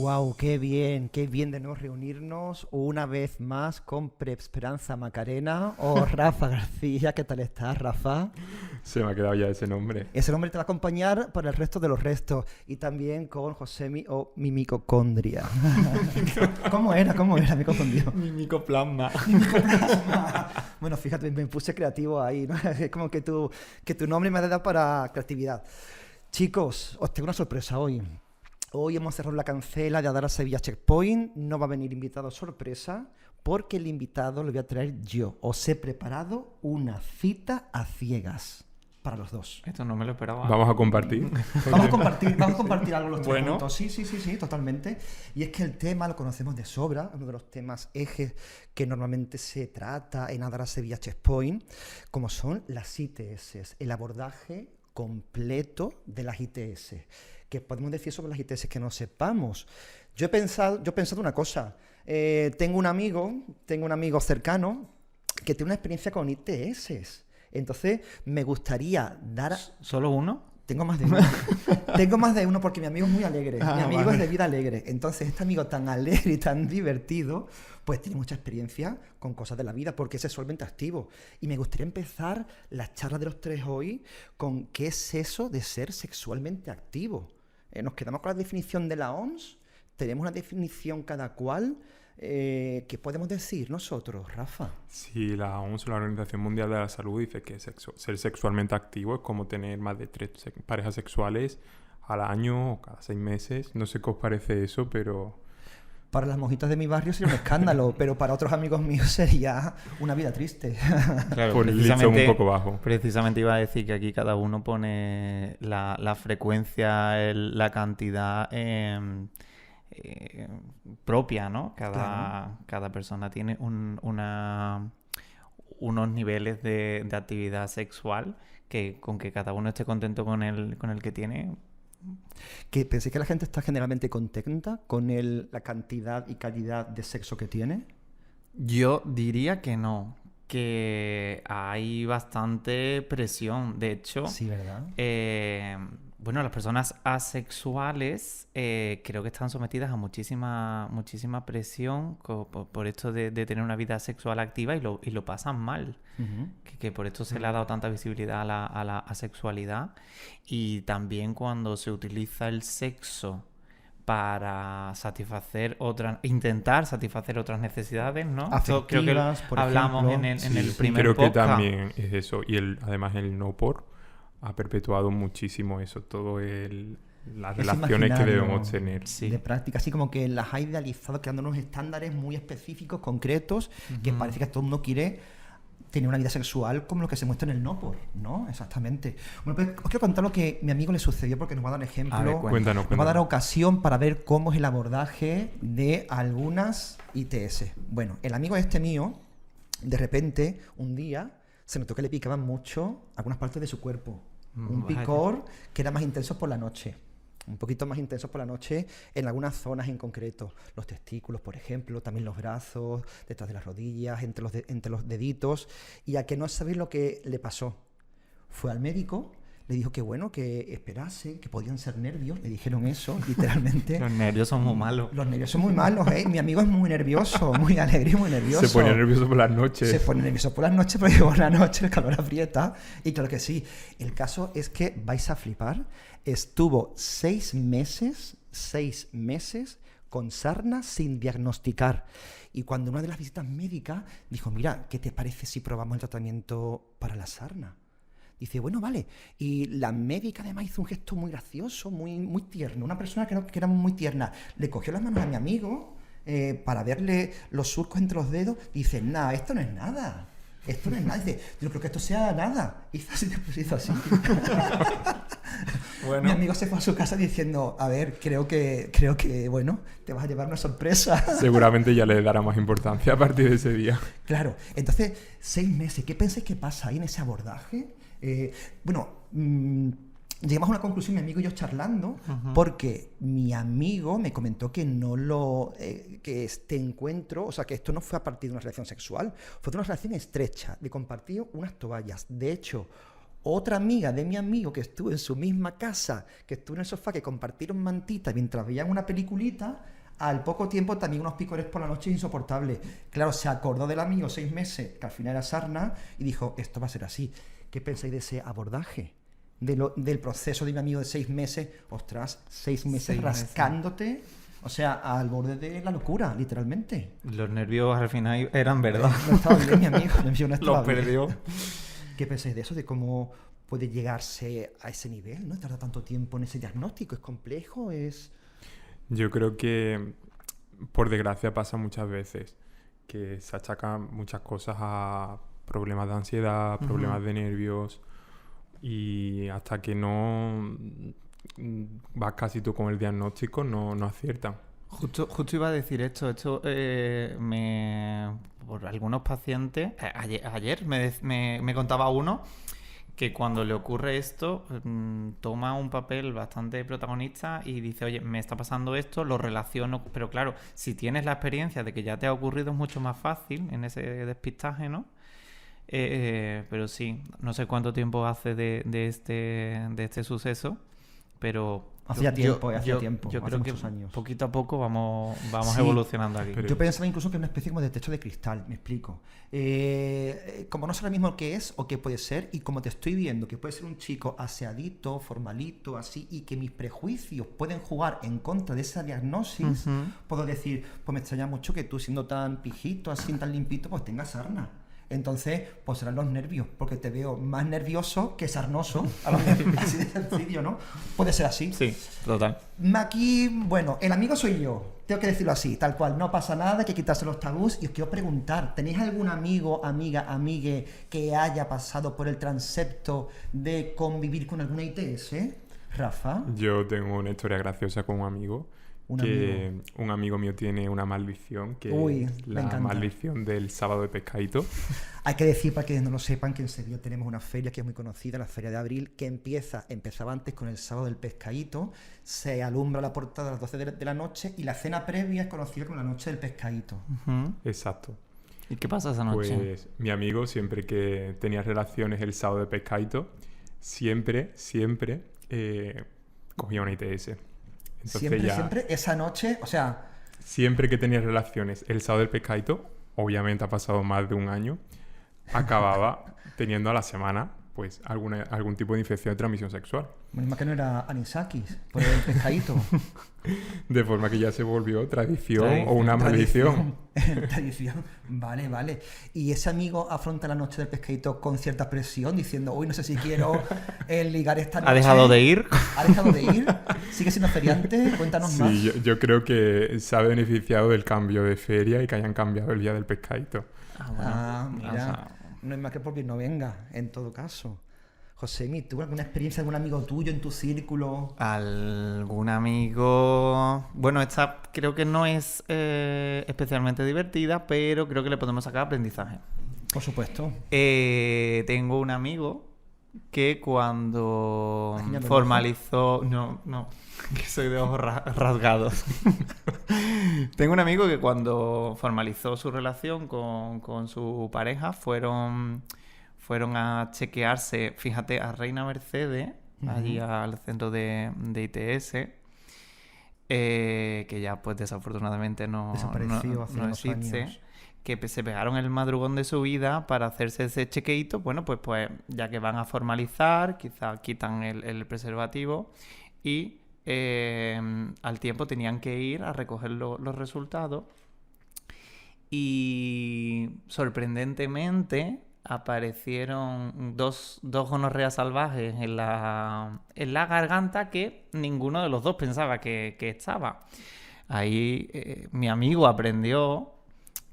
Wow, qué bien de nuevo reunirnos una vez más con Esperanza Macarena o Rafa García. ¿Qué tal estás, Rafa? Se me ha quedado ya ese nombre. Ese nombre te va a acompañar por el resto de los restos. Y también con Josemi o Mimicocondria. ¿Cómo era? Me confundió. Mimicoplasma. Bueno, fíjate, me puse creativo ahí, ¿no? Es como que tu nombre me ha dado para creatividad. Chicos, os tengo una sorpresa hoy. Hoy hemos cerrado la cancela de Adara Sevilla Checkpoint. No va a venir invitado sorpresa porque el invitado lo voy a traer yo. Os he preparado una cita a ciegas para los dos. Esto no me lo esperaba. Vamos a compartir. Vamos a compartir algo los tres Bueno. juntos. Sí, totalmente. Y es que el tema lo conocemos de sobra, uno de los temas ejes que normalmente se trata en Adara Sevilla Checkpoint, como son las ITS, el abordaje completo de las ITS. ¿Qué podemos decir sobre las ITS que no sepamos? Yo he pensado una cosa. Tengo un amigo cercano que tiene una experiencia con ITS. Entonces, me gustaría dar... ¿Solo uno? Tengo más de uno. Tengo más de uno porque mi amigo es muy alegre. Mi amigo es de vida alegre. Entonces, este amigo tan alegre y tan divertido, pues tiene mucha experiencia con cosas de la vida porque es sexualmente activo. Y me gustaría empezar las charlas de los tres hoy con qué es eso de ser sexualmente activo. Nos quedamos con la definición de la OMS. Tenemos una definición cada cual. ¿Qué podemos decir nosotros, Rafa? Sí, la OMS, la Organización Mundial de la Salud, dice que ser sexualmente activo es como tener más de 3 parejas sexuales al año o cada 6 meses. No sé qué os parece eso, pero... Para las monjitas de mi barrio sería un escándalo, pero para otros amigos míos sería una vida triste. Claro, por el listón un poco bajo. Precisamente iba a decir que aquí cada uno pone la frecuencia, la cantidad propia, ¿no? Cada persona tiene unos niveles de actividad sexual que con que cada uno esté contento con el que tiene. ¿Que pensé que la gente está generalmente contenta con la cantidad y calidad de sexo que tiene? Yo diría que no, que hay bastante presión. De hecho, Sí, ¿verdad? bueno, las personas asexuales creo que están sometidas a muchísima presión por esto de tener una vida sexual activa y lo pasan mal. Uh-huh. Que por esto se le ha dado tanta visibilidad a la asexualidad. Y también cuando se utiliza el sexo para intentar satisfacer otras necesidades, ¿no? Afectivas, Creo que por hablamos ejemplo. en el Sí, primer creo podcast. que también es eso. Y además el no por ha perpetuado muchísimo eso. Las Ese relaciones que imaginario debemos tener. Sí. de práctica, así como que las ha idealizado creando unos estándares muy específicos, concretos, que parece que todo el mundo quiere tener una vida sexual como lo que se muestra en el no por, ¿no? Exactamente. Bueno, pues os quiero contar lo que a mi amigo le sucedió porque nos va a dar un ejemplo. A ver, Cuéntanos. Nos va a dar ocasión para ver cómo es el abordaje de algunas ITS. Bueno, el amigo este mío, de repente, un día, se notó que le picaban mucho algunas partes de su cuerpo. Un Vaya. picor que era más intenso por la noche. Un poquito más intenso por la noche en algunas zonas en concreto. Los testículos, por ejemplo, también los brazos, detrás de las rodillas, entre los deditos. Y a que no sabéis lo que le pasó. Fue al médico, le dijo que bueno, que esperase, que podían ser nervios. Le dijeron eso, literalmente. Los nervios son muy malos. Los nervios son muy malos, ¿eh? Mi amigo es muy nervioso, muy alegre y muy nervioso. Se pone nervioso por las noches. Se pone nervioso por las noches porque por la noche el calor aprieta. Y claro que sí. El caso es que vais a flipar. Estuvo 6 meses con sarna sin diagnosticar. Y cuando una de las visitas médicas dijo, mira, ¿qué te parece si probamos el tratamiento para la sarna? Dice, bueno, vale. Y la médica además hizo un gesto muy gracioso, muy tierno. Una persona que era muy tierna. Le cogió las manos a mi amigo para verle los surcos entre los dedos. Y dice, nada, esto no es nada. Esto no es nada. Dice, yo no creo que esto sea nada. Hizo así. Bueno. Mi amigo se fue a su casa diciendo, a ver, creo que, bueno, te vas a llevar una sorpresa. Seguramente ya le dará más importancia a partir de ese día. Claro. Entonces, 6 meses. ¿Qué pensáis que pasa ahí en ese abordaje? Llegamos a una conclusión, mi amigo y yo charlando, porque mi amigo me comentó que que este encuentro, o sea, que esto no fue a partir de una relación sexual, fue de una relación estrecha, de compartir unas toallas. De hecho, Otra amiga de mi amigo que estuvo en su misma casa, que estuvo en el sofá, que compartieron mantita mientras veían una peliculita, al poco tiempo también unos picores por la noche insoportables. Claro, se acordó del amigo 6 meses, que al final era sarna, y dijo, esto va a ser así. ¿Qué pensáis de ese abordaje? Del proceso de mi amigo de 6 meses, ostras, 6 meses 6 meses. rascándote, o sea, al borde de la locura, literalmente. Los nervios al final eran verdad. No estaba bien, mi amigo, no estaba Los bien. perdió. ¿Qué pensáis de eso? De cómo puede llegarse a ese nivel, ¿no? Tarda tanto tiempo en ese diagnóstico, ¿es complejo? Yo creo que, por desgracia, pasa muchas veces que se achacan muchas cosas a problemas de ansiedad, problemas de nervios, y hasta que no vas casi tú con el diagnóstico no aciertan. Justo iba a decir esto. Por algunos pacientes, ayer me contaba uno que cuando le ocurre esto, toma un papel bastante protagonista y dice, oye, me está pasando esto, lo relaciono, pero claro, si tienes la experiencia de que ya te ha ocurrido es mucho más fácil en ese despistaje, ¿no? Pero sí, no sé cuánto tiempo hace de este suceso, pero Hacía tiempo. yo Hace creo que muchos años. poquito a poco vamos Sí, evolucionando aquí. pero- Yo pensaba incluso que es una especie como de techo de cristal, me explico. Como no sé ahora mismo qué es o qué puede ser, y como te estoy viendo que puede ser un chico aseadito, formalito, así, y que mis prejuicios pueden jugar en contra de esa diagnosis, puedo decir, pues me extraña mucho que tú siendo tan pijito, así, tan limpito, pues tengas sarna. Entonces, pues serán los nervios, porque te veo más nervioso que sarnoso, a lo mejor, así de sencillo, ¿no? Puede ser así. Sí, total. Aquí, bueno, el amigo soy yo, tengo que decirlo así, tal cual, no pasa nada, hay que quitarse los tabús. Y os quiero preguntar, ¿tenéis algún amigo, amiga, amigue que haya pasado por el transepto de convivir con alguna ITS? Rafa, Yo tengo una historia graciosa con un amigo. Un amigo mío tiene una maldición, que Uy, es me la encanta. maldición del sábado de pescadito. hay que decir para quienes no lo sepan que en Sevilla tenemos una feria que es muy conocida, la Feria de Abril, que empezaba antes con el sábado del pescadito, se alumbra la portada a las 12 de la noche y la cena previa es conocida como la noche del pescadito. Exacto. ¿Y qué pasa esa noche? Pues mi amigo, siempre que tenía relaciones el sábado de pescadito, siempre cogía una ITS. Entonces Siempre, esa noche, o sea, siempre que tenía relaciones el sábado del pescadito, obviamente ha pasado más de un año, acababa teniendo a la semana pues algún tipo de infección de transmisión sexual. menos que no era anisakis, por el pescadito. De forma que ya se volvió tradición o una maldición. Tradición. Vale. Y ese amigo afronta la noche del pescadito con cierta presión, diciendo, uy, no sé si quiero ligar esta noche. ¿Ha dejado de ir? ¿Ha dejado de ir? ¿Sigue siendo feriante? Cuéntanos más. Sí, yo creo que se ha beneficiado del cambio de feria y que hayan cambiado el día del pescadito. Mira. O sea, No es más que por bien no venga, en todo caso. Josemi, ¿tú alguna experiencia de algún amigo tuyo en tu círculo? algún amigo... Bueno, esta creo que no es especialmente divertida, pero creo que le podemos sacar aprendizaje. Por supuesto. Tengo un amigo que cuando Imagínate, formalizó... No, que soy de ojos rasgados. Tengo un amigo que cuando formalizó su relación con su pareja fueron a chequearse, fíjate, a Reina Mercedes, allí al centro de ITS, que ya pues desafortunadamente no Desapareció hace unos existe. años. Que se pegaron el madrugón de su vida para hacerse ese chequeito. Bueno, pues ya que van a formalizar, quizá quitan el preservativo y al tiempo tenían que ir a recoger los resultados. Y sorprendentemente aparecieron dos gonorreas salvajes en la garganta que ninguno de los dos pensaba que estaba. Ahí mi amigo aprendió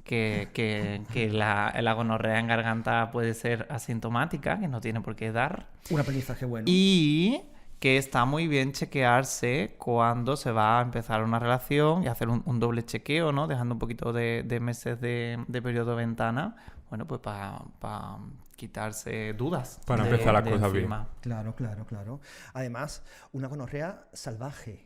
que la gonorrea en garganta puede ser asintomática, que no tiene por qué dar. Un aprendizaje bueno. Y que está muy bien chequearse cuando se va a empezar una relación y hacer un doble chequeo, ¿no? Dejando un poquito de meses de periodo de ventana, bueno, pues para quitarse dudas. Para empezar las cosas encima. Claro. Además, una gonorrea salvaje.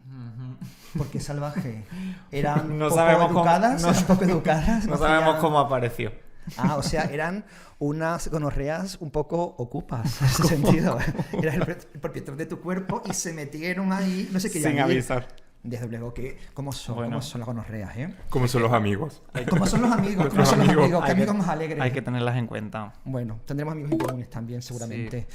¿Por qué salvaje? Eran No poco sabemos cómo- educadas, no- eran poco educadas. No sabemos hacían- cómo apareció. Ah, o sea, eran unas gonorreas un poco ocupas, en ese sentido. Eras el propietario de tu cuerpo y se metieron ahí, no sé qué. Sin avisar. Desde luego que, ¿cómo son las gonorreas, eh? ¿Cómo son los amigos? ¿Cómo son los amigos? ¿Cómo son los amigos? ¿Qué amigos más alegres? Hay que tenerlas en cuenta. Bueno, tendremos amigos en comunes también, seguramente. Sí.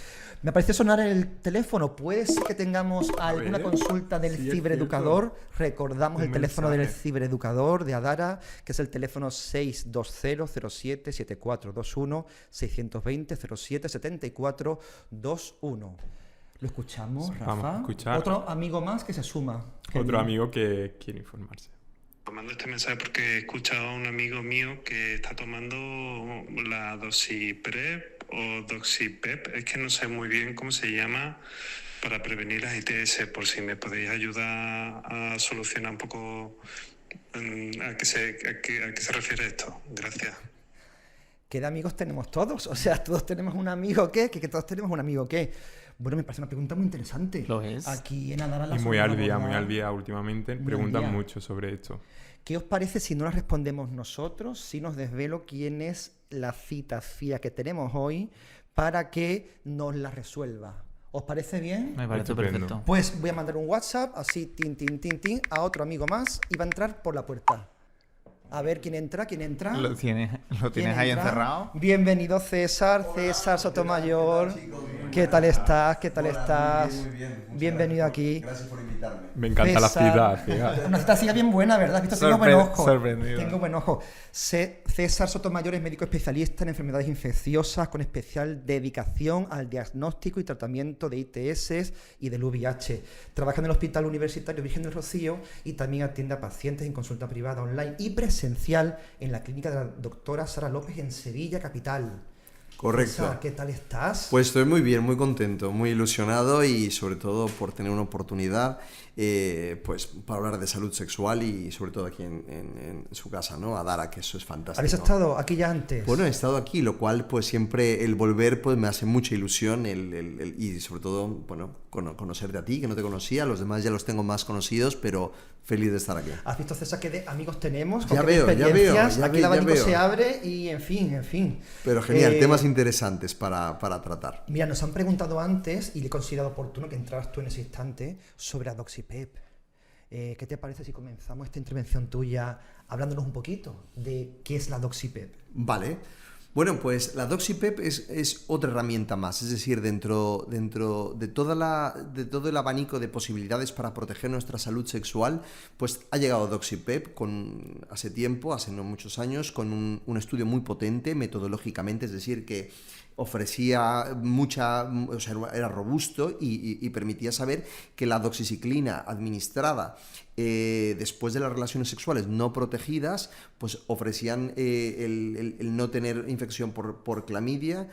Me pareció sonar el teléfono. ¿Puede ser que tengamos alguna consulta del cibereducador? Recordamos el teléfono del cibereducador de Adara, que es el teléfono 620-07-7421, 620-07-7421. ¿Lo escuchamos, Rafa? Vamos a escuchar. Otro amigo más que se suma. Otro amigo que quiere informarse. Mando este mensaje porque he escuchado a un amigo mío que está tomando la Doxyprep o Doxypep, es que no sé muy bien cómo se llama, para prevenir las ITS, por si me podéis ayudar a solucionar un poco a qué se refiere esto. Gracias. ¿Qué de amigos tenemos todos? O sea, todos tenemos un amigo que todos tenemos un amigo que... Bueno, me parece una pregunta muy interesante. Lo es. Aquí en Adara y muy al día últimamente. Preguntan mucho sobre esto. ¿Qué os parece si no la respondemos nosotros, si nos desvelo quién es la cita fía que tenemos hoy para que nos la resuelva? ¿Os parece bien? Me parece perfecto. Pues voy a mandar un WhatsApp, así, tin, a otro amigo más y va a entrar por la puerta. A ver quién entra. ¿Lo tienes ahí encerrado? Bienvenido César Sotomayor. ¿Qué tal estás? Muy bien. Bienvenido aquí. Gracias por invitarme. Me encanta la cita. Una cita bien buena, ¿verdad? Tengo buen ojo. Sorprendido. Tengo buen ojo. César Sotomayor es médico especialista en enfermedades infecciosas con especial dedicación al diagnóstico y tratamiento de ITS y del VIH. Trabaja en el Hospital Universitario Virgen del Rocío y también atiende a pacientes en consulta privada online y presencial en la clínica de la doctora Sara López en Sevilla, capital. Correcto. César, ¿qué tal estás? Pues estoy muy bien, muy contento, muy ilusionado y sobre todo por tener una oportunidad pues para hablar de salud sexual y sobre todo aquí en su casa, ¿no? Adara, que eso es fantástico. ¿Habéis estado aquí ya antes? Bueno, he estado aquí, lo cual pues siempre el volver pues me hace mucha ilusión y sobre todo, bueno, conocerte a ti, que no te conocía, los demás ya los tengo más conocidos, pero feliz de estar aquí. ¿Has visto, César, qué de amigos tenemos? Ya veo. Aquí el abanico se abre y en fin. Pero genial, temas interesantes para tratar. Mira, nos han preguntado antes, y le he considerado oportuno que entraras tú en ese instante, sobre Doxypep. ¿Qué te parece si comenzamos esta intervención tuya hablándonos un poquito de qué es la Doxypep? Vale. Bueno, pues la Doxypep es otra herramienta más, es decir, dentro de todo el abanico de posibilidades para proteger nuestra salud sexual, pues ha llegado Doxypep hace no muchos años, con un estudio muy potente metodológicamente, es decir, que ofrecía era robusto y permitía saber que la doxiciclina administrada después de las relaciones sexuales no protegidas, pues ofrecían el no tener infección por clamidia,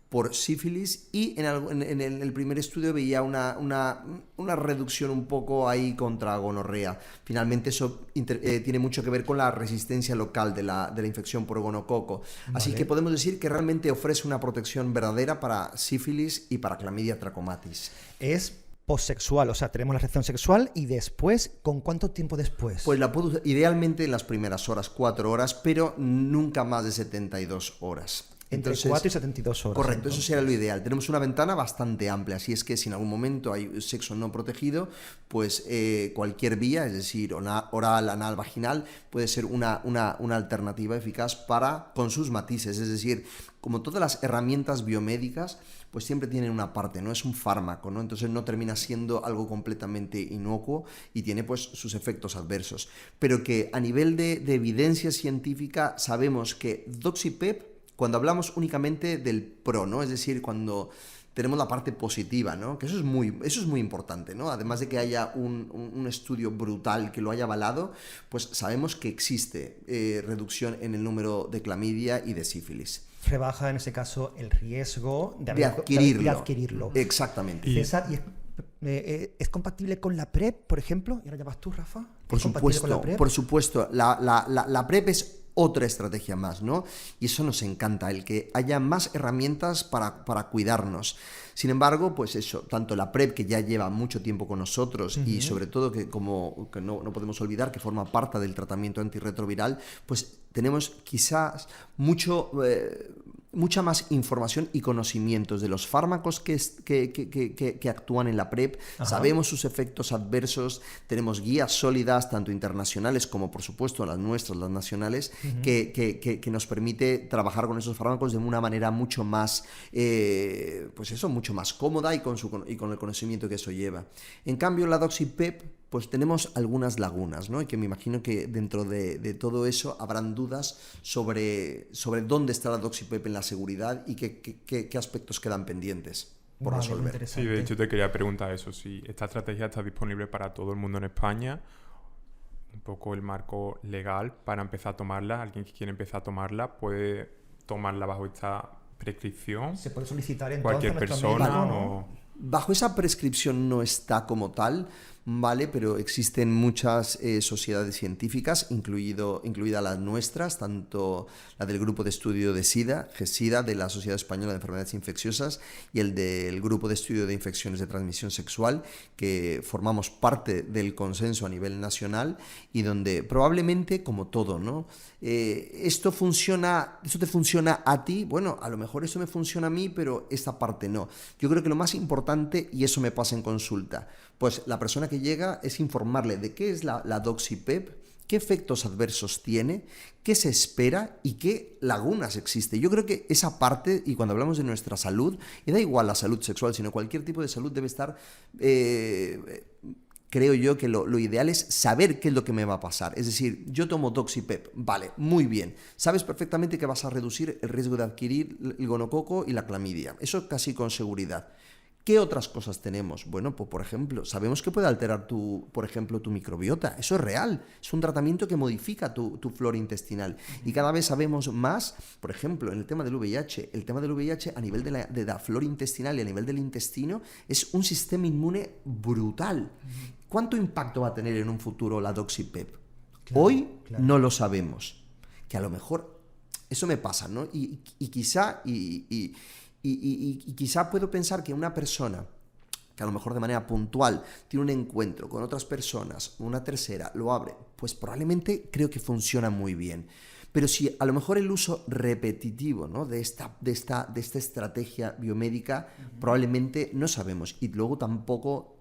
por sífilis y en el primer estudio veía una reducción un poco ahí contra gonorrea. Finalmente eso tiene mucho que ver con la resistencia local de la infección por gonococo. Así que podemos decir que realmente ofrece una protección verdadera para sífilis y para clamidia trachomatis. Es posexual, o sea, tenemos la reacción sexual y después, ¿con cuánto tiempo después? Pues la puedo usar idealmente en las primeras horas, 4 horas, pero nunca más de 72 horas. Entre 4 y 72 horas. Correcto, entonces, eso sería lo ideal. Tenemos una ventana bastante amplia, así es que si en algún momento hay sexo no protegido, pues cualquier vía, es decir, oral, anal, vaginal, puede ser una alternativa eficaz con sus matices. Es decir, como todas las herramientas biomédicas, pues siempre tienen una parte, ¿no? Es un fármaco, ¿no? Entonces no termina siendo algo completamente inocuo y tiene pues sus efectos adversos. Pero que a nivel de evidencia científica sabemos que Doxypep, cuando hablamos únicamente del pro, ¿no? Es decir, cuando tenemos la parte positiva, ¿no? Que eso es muy importante, ¿no? Además de que haya un estudio brutal que lo haya avalado, pues sabemos que existe reducción en el número de clamidia y de sífilis. Rebaja en ese caso el riesgo de adquirirlo. Exactamente. César, ¿es compatible con la PrEP, por ejemplo? Y ahora ya vas tú, Rafa. Por supuesto. La PrEP es otra estrategia más, ¿no? Y eso nos encanta, el que haya más herramientas para cuidarnos. Sin embargo, pues eso, tanto la PrEP, que ya lleva mucho tiempo con nosotros, y sobre todo que no podemos olvidar que forma parte del tratamiento antirretroviral, pues tenemos quizás mucha más información y conocimientos de los fármacos que actúan en la PrEP. Sabemos sus efectos adversos, tenemos guías sólidas, tanto internacionales como, por supuesto, las nuestras, las nacionales, que nos permite trabajar con esos fármacos de una manera mucho más, mucho más cómoda y con el conocimiento que eso lleva. En cambio, la doxipep, pues tenemos algunas lagunas, ¿no? Y que me imagino que dentro de todo eso habrán dudas sobre dónde está la doxipep en la seguridad y qué aspectos quedan pendientes por resolver. Sí, de hecho te quería preguntar eso, si esta estrategia está disponible para todo el mundo en España, un poco el marco legal para empezar a tomarla. Alguien que quiere empezar a tomarla puede tomarla bajo esta prescripción. Se puede solicitar entonces cualquier persona médico, o... Bajo esa prescripción no está como tal, ¿vale? Pero existen muchas sociedades científicas, incluidas las nuestras, tanto la del Grupo de Estudio de SIDA, GESIDA, de la Sociedad Española de Enfermedades Infecciosas, y el del Grupo de Estudio de Infecciones de Transmisión Sexual, que formamos parte del consenso a nivel nacional y donde probablemente, como todo, ¿no? Esto te funciona a ti, bueno, a lo mejor eso me funciona a mí, pero esta parte no. Yo creo que lo más importante, y eso me pasa en consulta, pues la persona que llega es informarle de qué es la doxipep, qué efectos adversos tiene, qué se espera y qué lagunas existe. Yo creo que esa parte, y cuando hablamos de nuestra salud, y da igual la salud sexual, sino cualquier tipo de salud debe estar... creo yo que lo ideal es saber qué es lo que me va a pasar. Es decir, yo tomo doxipep, vale, muy bien. Sabes perfectamente que vas a reducir el riesgo de adquirir el gonococo y la clamidia. Eso casi con seguridad. ¿Qué otras cosas tenemos? Bueno, pues por ejemplo, sabemos que puede alterar tu microbiota. Eso es real. Es un tratamiento que modifica tu flora intestinal. Y cada vez sabemos más, por ejemplo, en el tema del VIH. El tema del VIH a nivel de la flora intestinal y a nivel del intestino es un sistema inmune brutal. ¿Cuánto impacto va a tener en un futuro la doxipep? Claro, hoy no lo sabemos. Que a lo mejor eso me pasa, ¿no? Y quizá... Y quizá puedo pensar que una persona que a lo mejor de manera puntual tiene un encuentro con otras personas, una tercera, lo abre, pues probablemente creo que funciona muy bien. Pero si a lo mejor el uso repetitivo, ¿no? de esta estrategia biomédica, probablemente no sabemos. Y luego tampoco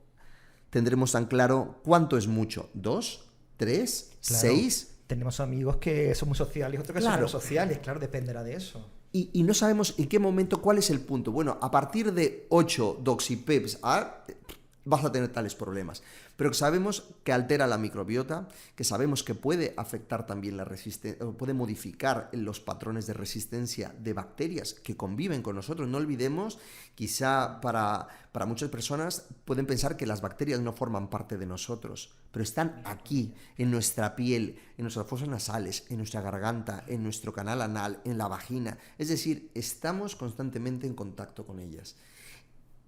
tendremos tan claro cuánto es mucho. ¿2? ¿3? Claro. ¿6? Tenemos amigos que son muy sociales, otros que son menos sociales, claro, dependerá de eso. Y no sabemos en qué momento, cuál es el punto. Bueno, a partir de 8 doxipeps vas a tener tales problemas. Pero que sabemos que altera la microbiota, que sabemos que puede afectar también la resistencia, puede modificar los patrones de resistencia de bacterias que conviven con nosotros. No olvidemos, quizá para muchas personas pueden pensar que las bacterias no forman parte de nosotros, pero están aquí, en nuestra piel, en nuestras fosas nasales, en nuestra garganta, en nuestro canal anal, en la vagina. Es decir, estamos constantemente en contacto con ellas.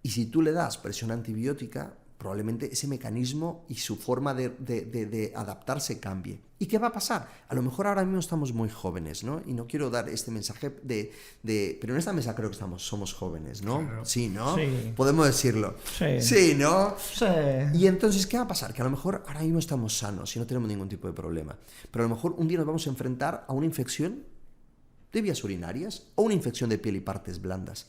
Y si tú le das presión antibiótica, probablemente ese mecanismo y su forma de adaptarse cambie. ¿Y qué va a pasar? A lo mejor ahora mismo estamos muy jóvenes, ¿no? Y no quiero dar este mensaje pero en esta mesa creo que somos jóvenes, ¿no? Claro. Sí, ¿no? Sí. Podemos decirlo. Sí. Sí, ¿no? Sí. Y entonces, ¿qué va a pasar? Que a lo mejor ahora mismo estamos sanos y no tenemos ningún tipo de problema. Pero a lo mejor un día nos vamos a enfrentar a una infección de vías urinarias o una infección de piel y partes blandas.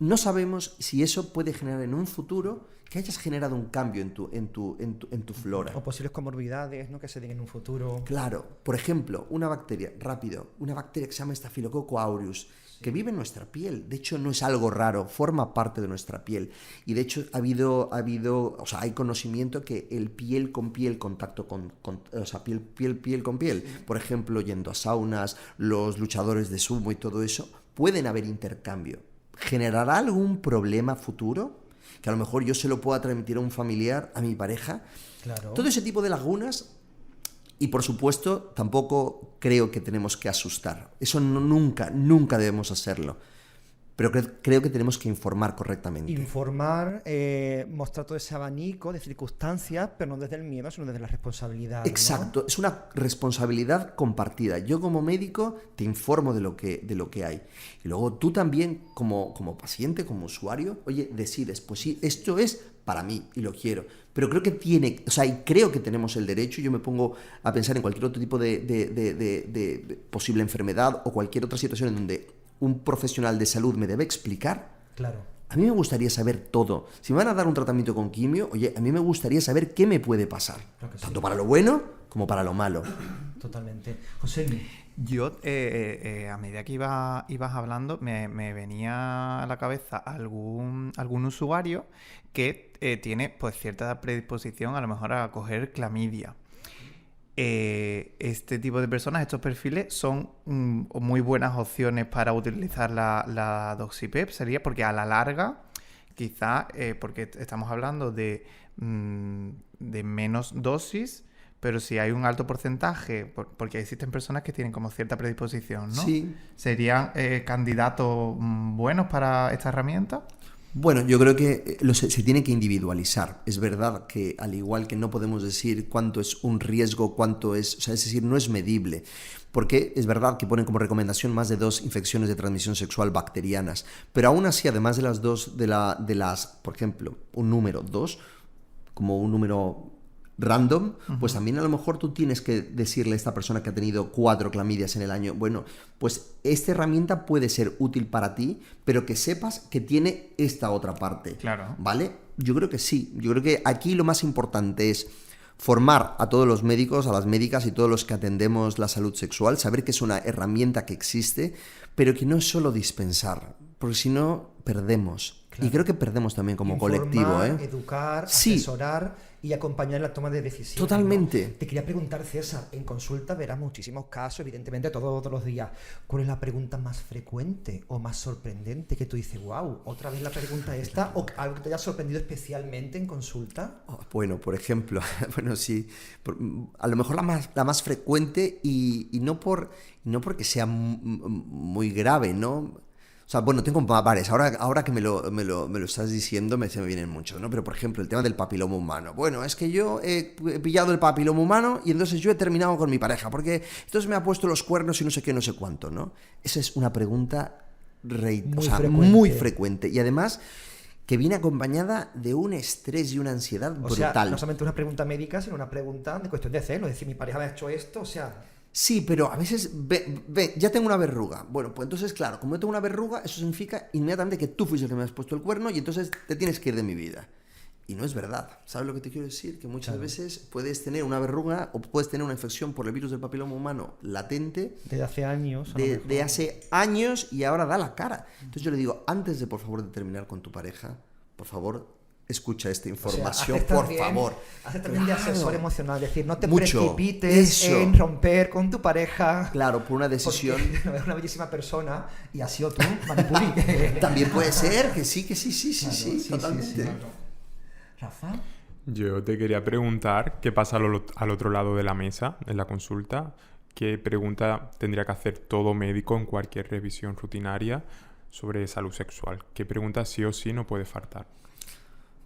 No sabemos si eso puede generar en un futuro que hayas generado un cambio en tu flora. O posibles comorbilidades, ¿no? Que se den en un futuro. Claro. Por ejemplo, una bacteria que se llama Staphylococcus aureus, que vive en nuestra piel. De hecho, no es algo raro, forma parte de nuestra piel. Y de hecho, hay conocimiento que el piel con piel, contacto piel con piel, por ejemplo, yendo a saunas, los luchadores de sumo y todo eso, pueden haber intercambio. ¿Generará algún problema futuro? Que a lo mejor yo se lo pueda transmitir a un familiar, a mi pareja. Claro. Todo ese tipo de lagunas. Y por supuesto, tampoco creo que tenemos que asustar. Eso nunca debemos hacerlo. pero creo que tenemos que informar correctamente. Informar, mostrar todo ese abanico de circunstancias, pero no desde el miedo, sino desde la responsabilidad. Exacto, ¿no? es una responsabilidad compartida. Yo como médico te informo de lo que hay. Y luego tú también como paciente, como usuario, oye, decides, pues sí, esto es para mí y lo quiero. Pero creo que creo que tenemos el derecho, yo me pongo a pensar en cualquier otro tipo de posible enfermedad o cualquier otra situación en donde un profesional de salud me debe explicar. Claro. A mí me gustaría saber todo. Si me van a dar un tratamiento con quimio, oye, a mí me gustaría saber qué me puede pasar. Claro que sí. Tanto para lo bueno como para lo malo. Totalmente. José, Yo, a medida que ibas hablando, me venía a la cabeza algún usuario que tiene pues cierta predisposición a lo mejor a coger clamidia. Este tipo de personas, estos perfiles, son muy buenas opciones para utilizar la doxipep. Sería porque a la larga, quizá, porque estamos hablando de menos dosis, pero si hay un alto porcentaje, porque existen personas que tienen como cierta predisposición, ¿no? Sí. ¿Serían candidatos buenos para esta herramienta? Bueno, yo creo que se tiene que individualizar. Es verdad que al igual que no podemos decir cuánto es un riesgo, cuánto es, o sea, es decir, no es medible. Porque es verdad que ponen como recomendación más de 2 infecciones de transmisión sexual bacterianas. Pero aún así, además de las 2, por ejemplo, un número 2, como un número random, pues también a lo mejor tú tienes que decirle a esta persona que ha tenido 4 clamidias en el año, bueno, pues esta herramienta puede ser útil para ti, pero que sepas que tiene esta otra parte. Claro. ¿Vale? Yo creo que sí. Yo creo que aquí lo más importante es formar a todos los médicos, a las médicas y todos los que atendemos la salud sexual, saber que es una herramienta que existe, pero que no es solo dispensar, porque si no, perdemos. Claro. Y creo que perdemos también como colectivo. Educar, sí. Asesorar y acompañar en la toma de decisiones. Totalmente. ¿No? Te quería preguntar, César, en consulta verás muchísimos casos, evidentemente todos los días. ¿Cuál es la pregunta más frecuente o más sorprendente que tú dices, wow, otra vez la pregunta esta, o algo que te haya sorprendido especialmente en consulta? Bueno, por ejemplo, bueno, sí, a lo mejor la más frecuente y no porque sea muy grave, ¿no? O sea, bueno, tengo varias. Ahora que me lo estás diciendo, se me vienen muchos, ¿no? Pero, por ejemplo, el tema del papiloma humano. Bueno, es que yo he pillado el papiloma humano y entonces yo he terminado con mi pareja, porque entonces me ha puesto los cuernos y no sé qué, no sé cuánto, ¿no? Esa es una pregunta muy frecuente. Y además, que viene acompañada de un estrés y una ansiedad brutal. O sea, no solamente una pregunta médica, sino una pregunta de cuestión de celo. Es decir, mi pareja me ha hecho esto, o sea... Sí, pero a veces, ya tengo una verruga. Bueno, pues entonces, claro, como yo tengo una verruga, eso significa inmediatamente que tú fuiste el que me has puesto el cuerno y entonces te tienes que ir de mi vida. Y no es verdad. ¿Sabes lo que te quiero decir? Que muchas veces puedes tener una verruga o puedes tener una infección por el virus del papiloma humano latente. Desde hace años. De hace años y ahora da la cara. Entonces yo le digo, antes de, por favor, de terminar con tu pareja, por favor, escucha esta información, o sea, por favor. Haces también de asesor emocional, es decir, no te precipites en romper con tu pareja. Claro, por una decisión. No es una bellísima persona y has sido tú, Manipuri. También puede ser que sí, totalmente. Sí. Rafa. Yo te quería preguntar qué pasa al otro lado de la mesa en la consulta. ¿Qué pregunta tendría que hacer todo médico en cualquier revisión rutinaria sobre salud sexual? ¿Qué pregunta sí o sí no puede faltar?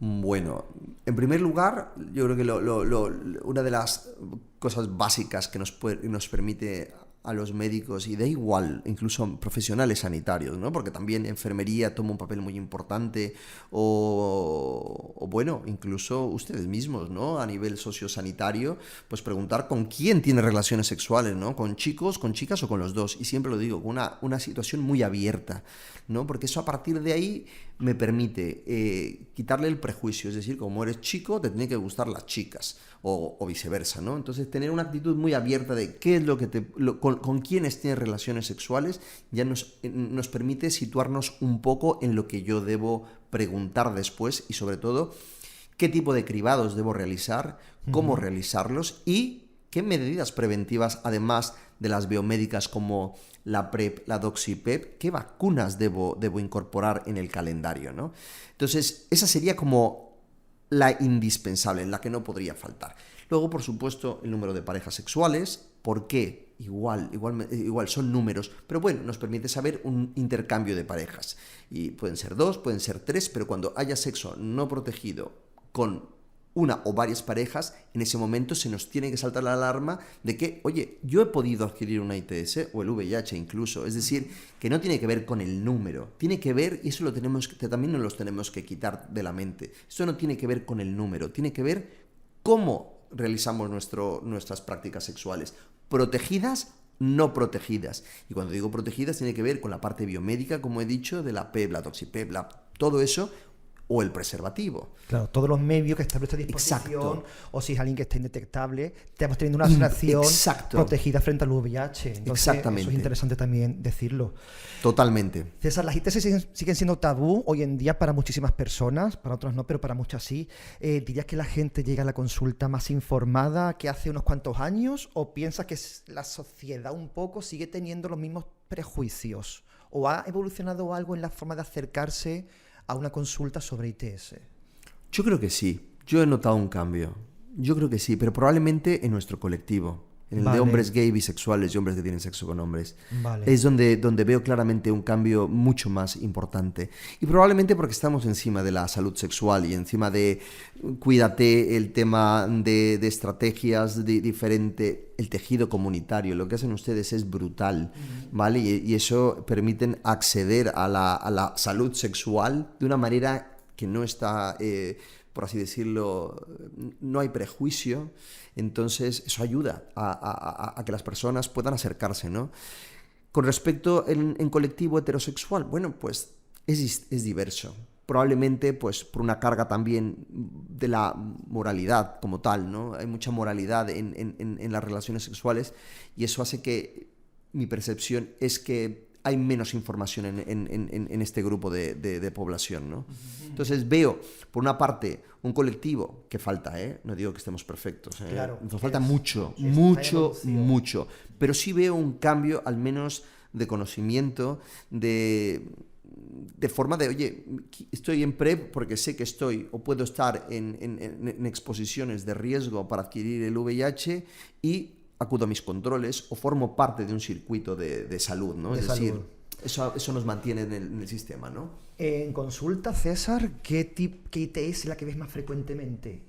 Bueno, en primer lugar, yo creo que una de las cosas básicas que nos permite a los médicos, y da igual, incluso profesionales sanitarios, ¿no? Porque también enfermería toma un papel muy importante, o bueno, incluso ustedes mismos, ¿no? A nivel sociosanitario, pues preguntar con quién tiene relaciones sexuales, ¿no? Con chicos, con chicas o con los dos. Y siempre lo digo, con una situación muy abierta, ¿no? Porque eso a partir de ahí me permite quitarle el prejuicio, es decir, como eres chico, te tienen que gustar las chicas, o viceversa, ¿no? Entonces, tener una actitud muy abierta de qué es lo que con quiénes tienes relaciones sexuales ya nos permite situarnos un poco en lo que yo debo preguntar después y, sobre todo, qué tipo de cribados debo realizar, cómo realizarlos y qué medidas preventivas, además de las biomédicas como la PrEP, la doxipep, qué vacunas debo incorporar en el calendario, ¿no? Entonces, esa sería como la indispensable, en la que no podría faltar. Luego, por supuesto, el número de parejas sexuales. ¿Por qué? igual, son números, pero bueno, nos permite saber un intercambio de parejas. Y pueden ser 2, pueden ser 3, pero cuando haya sexo no protegido con una o varias parejas, en ese momento se nos tiene que saltar la alarma de que, oye, yo he podido adquirir una ITS o el VIH incluso. Es decir, que no tiene que ver con el número, tiene que ver, y eso también nos los tenemos que quitar de la mente, esto no tiene que ver con el número, tiene que ver cómo realizamos nuestras prácticas sexuales, protegidas, no protegidas. Y cuando digo protegidas tiene que ver con la parte biomédica, como he dicho, de la PEP, la doxipep, todo eso, o el preservativo. Claro, todos los medios que están a nuestra disposición, Exacto. o si es alguien que está indetectable, estamos teniendo una relación Exacto. protegida frente al VIH. Entonces, Exactamente. eso es interesante también decirlo. Totalmente. César, las ITS siguen siendo tabú hoy en día para muchísimas personas, para otras no, pero para muchas sí. ¿Dirías que la gente llega a la consulta más informada que hace unos cuantos años, o piensas que la sociedad un poco sigue teniendo los mismos prejuicios? ¿O ha evolucionado algo en la forma de acercarse a una consulta sobre ITS? Yo creo que sí. Yo he notado un cambio. Yo creo que sí, pero probablemente en nuestro colectivo. En el de hombres gay, bisexuales y hombres que tienen sexo con hombres. Es donde veo claramente un cambio mucho más importante. Y probablemente porque estamos encima de la salud sexual y encima de, cuídate, el tema de estrategias diferente, el tejido comunitario. Lo que hacen ustedes es brutal, ¿vale? Y eso permiten acceder a la salud sexual de una manera que no está... por así decirlo, no hay prejuicio, entonces eso ayuda a que las personas puedan acercarse, ¿no? Con respecto en colectivo heterosexual, bueno, pues es diverso. Probablemente pues por una carga también de la moralidad como tal, ¿no? Hay mucha moralidad en las relaciones sexuales y eso hace que mi percepción es que hay menos información en este grupo de población, ¿no? Entonces veo, por una parte, un colectivo que falta, no digo que estemos perfectos, Claro, nos falta mucho, pero sí veo un cambio, al menos de conocimiento, de forma de, oye, estoy en PrEP porque sé que estoy o puedo estar en exposiciones de riesgo para adquirir el VIH y acudo a mis controles o formo parte de un circuito de salud, ¿no? Es decir, eso nos mantiene en el sistema, ¿no? En consulta, César, ¿qué ITS es la que ves más frecuentemente?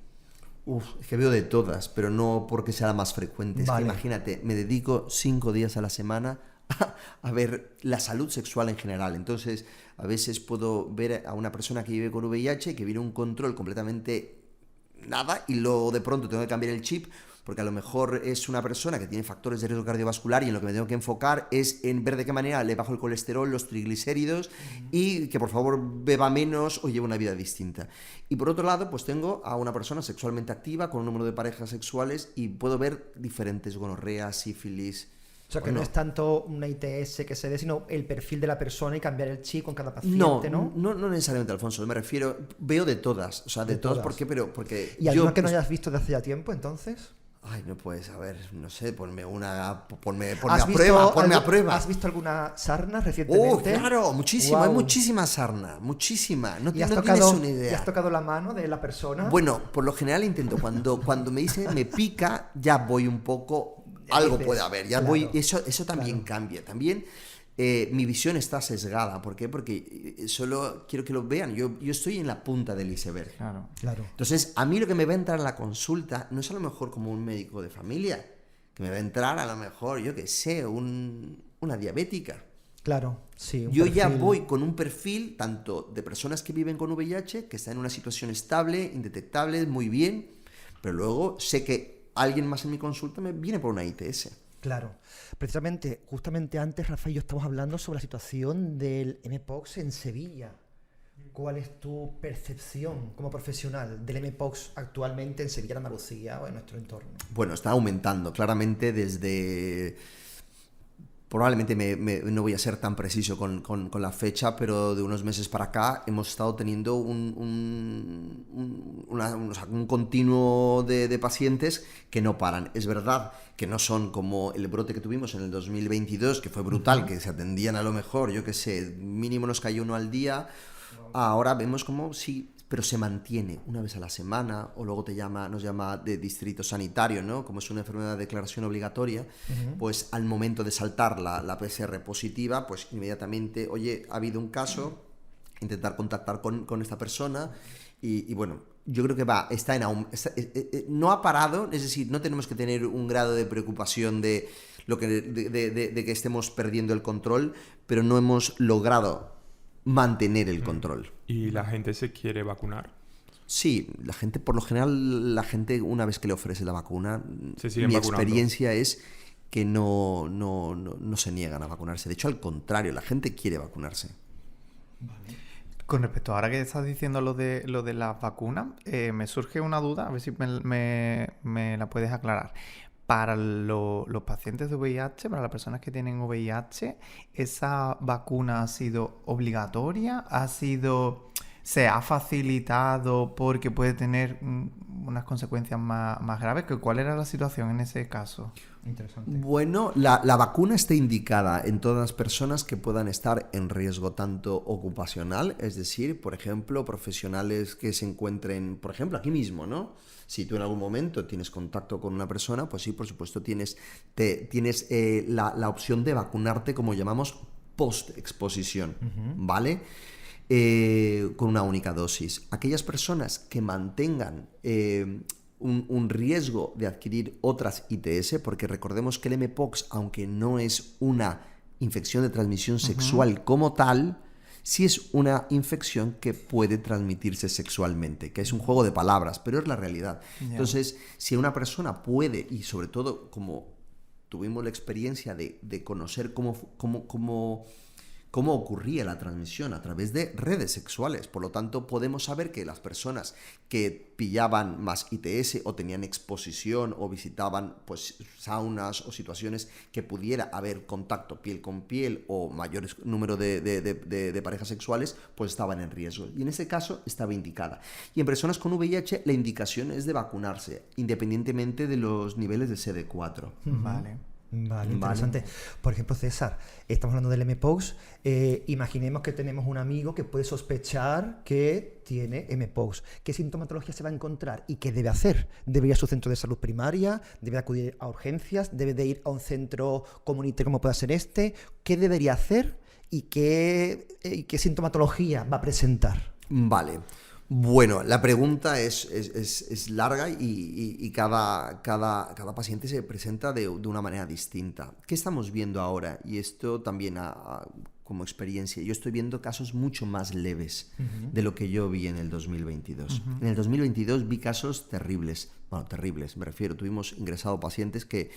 Es que veo de todas, pero no porque sea la más frecuente. Es Vale. que imagínate, me dedico 5 días a la semana a ver la salud sexual en general. Entonces, a veces puedo ver a una persona que vive con VIH, que viene un control completamente nada, y luego de pronto tengo que cambiar el chip, porque a lo mejor es una persona que tiene factores de riesgo cardiovascular y en lo que me tengo que enfocar es en ver de qué manera le bajo el colesterol, los triglicéridos y que por favor beba menos o lleve una vida distinta. Y por otro lado, pues tengo a una persona sexualmente activa con un número de parejas sexuales y puedo ver diferentes gonorrea, sífilis. O sea, que no es tanto una ITS que se dé, sino el perfil de la persona y cambiar el chip con cada paciente, ¿no? No necesariamente, Alfonso. Me refiero, veo de todas. O sea, de todas. ¿Por qué? Porque ¿Y alguna que no hayas visto de hace ya tiempo, entonces? Ay, no puedes, a ver, no sé, ponme a prueba. ¿Has visto alguna sarna recientemente? Claro, muchísima, Wow. Hay muchísima sarna, muchísima. No tienes una idea. ¿Y has tocado la mano de la persona? Bueno, por lo general intento, cuando me dice me pica, ya voy un poco, algo puede haber, ya voy, eso también cambia, también. Mi visión está sesgada. ¿Por qué? Porque solo quiero que lo vean. Yo estoy en la punta del iceberg. Claro. Entonces, a mí lo que me va a entrar en la consulta no es a lo mejor como un médico de familia, que me va a entrar a lo mejor, yo qué sé, una diabética. Claro, sí. Yo ya voy con un perfil tanto de personas que viven con VIH, que están en una situación estable, indetectable, muy bien, pero luego sé que alguien más en mi consulta me viene por una ITS. Claro. Precisamente, justamente antes, Rafael y yo estamos hablando sobre la situación del Mpox en Sevilla. ¿Cuál es tu percepción como profesional del Mpox actualmente en Sevilla, en Andalucía o en nuestro entorno? Bueno, está aumentando claramente desde... Probablemente no voy a ser tan preciso con la fecha, pero de unos meses para acá hemos estado teniendo un continuo de pacientes que no paran. Es verdad que no son como el brote que tuvimos en el 2022, que fue brutal, que se atendían a lo mejor, yo qué sé, mínimo nos cayó uno al día. Ahora vemos como sí, pero se mantiene una vez a la semana, o luego nos llama de distrito sanitario, ¿no? Como es una enfermedad de declaración obligatoria, pues al momento de saltar la PCR positiva, pues inmediatamente, oye, ha habido un caso, intentar contactar con esta persona y bueno, yo creo que está no ha parado, es decir, no tenemos que tener un grado de preocupación de que estemos perdiendo el control, pero no hemos logrado mantener el control. ¿Y la gente se quiere vacunar? Sí, por lo general, la gente una vez que le ofrece la vacuna, Se siguen mi vacunando. experiencia es que no se niegan a vacunarse. De hecho, al contrario, la gente quiere vacunarse. Con respecto a ahora que estás diciendo lo de las vacunas, me surge una duda, a ver si me la puedes aclarar. Para los pacientes de VIH, para las personas que tienen VIH, ¿esa vacuna ha sido obligatoria? ¿Se ha facilitado porque puede tener unas consecuencias más graves? ¿Cuál era la situación en ese caso? Interesante. Bueno, la vacuna está indicada en todas las personas que puedan estar en riesgo tanto ocupacional, es decir, por ejemplo, profesionales que se encuentren, por ejemplo, aquí mismo, ¿no? Si tú en algún momento tienes contacto con una persona, pues sí, por supuesto, tienes la opción de vacunarte, como llamamos, post-exposición, ¿vale? Con una única dosis. Aquellas personas que mantengan un riesgo de adquirir otras ITS, porque recordemos que el mpox, aunque no es una infección de transmisión sexual como tal, sí es una infección que puede transmitirse sexualmente, que es un juego de palabras, pero es la realidad. Yeah. Entonces, si una persona puede, y sobre todo como tuvimos la experiencia de conocer cómo ocurría la transmisión a través de redes sexuales. Por lo tanto, podemos saber que las personas que pillaban más ITS o tenían exposición o visitaban pues saunas o situaciones que pudiera haber contacto piel con piel o mayor número de parejas sexuales, pues estaban en riesgo. Y en ese caso estaba indicada. Y en personas con VIH la indicación es de vacunarse, independientemente de los niveles de CD4. Vale. Vale, interesante. Por ejemplo, César, estamos hablando del mpox. Imaginemos que tenemos un amigo que puede sospechar que tiene mpox. ¿Qué sintomatología se va a encontrar y qué debe hacer? ¿Debe ir a su centro de salud primaria? ¿Debe acudir a urgencias? ¿Debe de ir a un centro comunitario como pueda ser este? ¿Qué debería hacer y qué sintomatología va a presentar? Vale. Bueno, la pregunta es larga y cada paciente se presenta de una manera distinta. ¿Qué estamos viendo ahora? Y esto también como experiencia. Yo estoy viendo casos mucho más leves de lo que yo vi en el 2022. En el 2022 vi casos terribles. Bueno, terribles, me refiero. Tuvimos ingresado pacientes que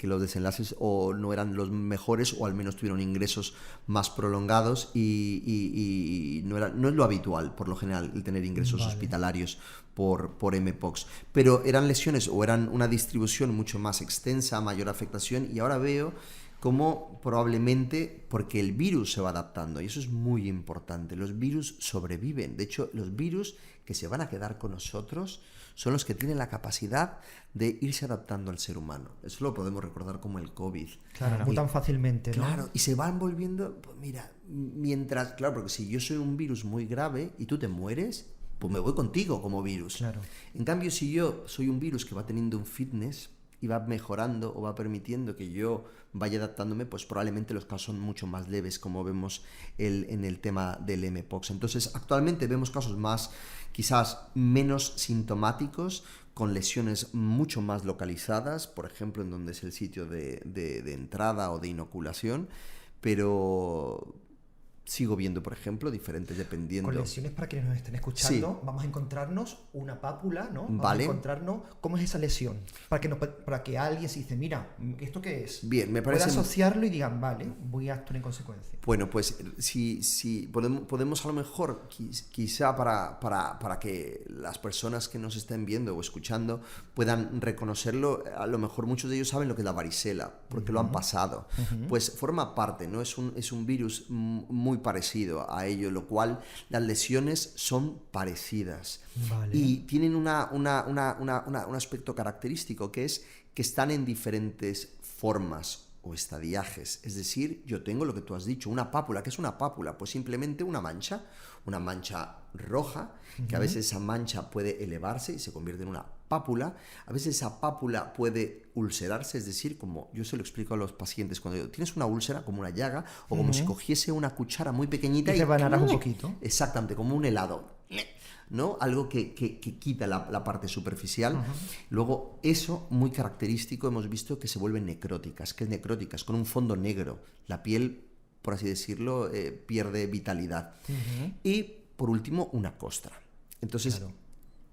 los desenlaces o no eran los mejores o al menos tuvieron ingresos más prolongados y no es lo habitual, por lo general, el tener ingresos hospitalarios por mpox. Pero eran lesiones o eran una distribución mucho más extensa, mayor afectación, y ahora veo como probablemente porque el virus se va adaptando, y eso es muy importante. Los virus sobreviven. De hecho, los virus que se van a quedar con nosotros son los que tienen la capacidad de irse adaptando al ser humano. Eso lo podemos recordar como el COVID. Claro, muy tan fácilmente, ¿no? Claro, y se van volviendo, pues mira, claro, porque si yo soy un virus muy grave y tú te mueres, pues me voy contigo como virus. Claro. En cambio, si yo soy un virus que va teniendo un fitness y va mejorando o va permitiendo que yo vaya adaptándome, pues probablemente los casos son mucho más leves, como vemos en el tema del mpox. Entonces, actualmente vemos casos quizás menos sintomáticos, con lesiones mucho más localizadas, por ejemplo, en donde es el sitio de entrada o de inoculación, pero sigo viendo, por ejemplo, diferentes dependiendo... Con lesiones, para quienes nos estén escuchando, vamos a encontrarnos una pápula, ¿no? Vamos Vale. a encontrarnos cómo es esa lesión. Para que alguien se dice, mira, ¿esto qué es? Bien, me parece... Pueda asociarlo y digan, vale, voy a actuar en consecuencia. Bueno, pues si podemos a lo mejor, quizá para que las personas que nos estén viendo o escuchando puedan reconocerlo, a lo mejor muchos de ellos saben lo que es la varicela, porque lo han pasado. Pues forma parte, ¿no? Es un virus muy parecido a ello, lo cual las lesiones son parecidas. Vale. Y tienen un aspecto característico, que es que están en diferentes formas o estadiajes. Es decir, yo tengo lo que tú has dicho, una pápula. ¿Qué es una pápula? Pues simplemente una mancha roja, que a veces esa mancha puede elevarse y se convierte en una pápula. A veces esa pápula puede ulcerarse, es decir, como yo se lo explico a los pacientes, cuando tienes una úlcera, como una llaga, o como si cogiese una cuchara muy pequeñita y rebanaras un poquito. Exactamente, como un helado, ¿no? Algo que quita la parte superficial. Luego, eso, muy característico, hemos visto que se vuelven necróticas. ¿Qué es necróticas? Con un fondo negro. La piel, por así decirlo, pierde vitalidad. Y, por último, una costra. Entonces,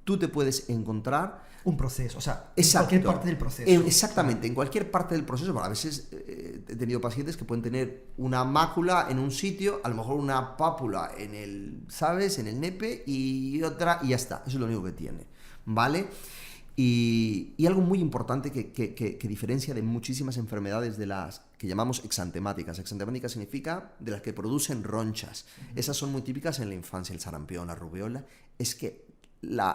tú te puedes encontrar... Un proceso, o sea, Exacto. en cualquier parte del proceso. Exactamente, en cualquier parte del proceso. Bueno, a veces he tenido pacientes que pueden tener una mácula en un sitio, a lo mejor una pápula en el, ¿sabes?, en el nepe y otra, y ya está. Eso es lo único que tiene, ¿vale? Y algo muy importante que diferencia de muchísimas enfermedades de las que llamamos exantemáticas. Exantemáticas significa de las que producen ronchas. Esas son muy típicas en la infancia, el sarampión, la rubiola. Es que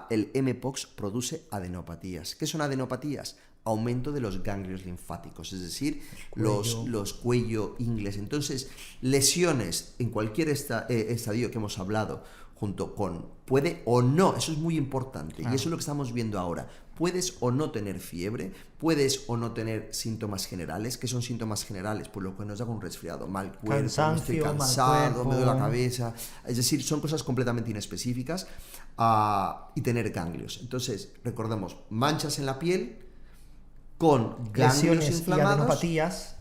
el mpox produce adenopatías. ¿Qué son adenopatías? Aumento de los ganglios linfáticos, es decir, los cuello ingles. Entonces, lesiones en cualquier estadio que hemos hablado, junto con puede o no, eso es muy importante, y eso es lo que estamos viendo ahora. Puedes o no tener fiebre, puedes o no tener síntomas generales. ¿Qué son síntomas generales? Pues lo que nos da un resfriado, mal cuerpo, estoy cansado, me duele la cabeza. Es decir, son cosas completamente inespecíficas, y tener ganglios. Entonces, recordemos, manchas en la piel con ganglios inflamados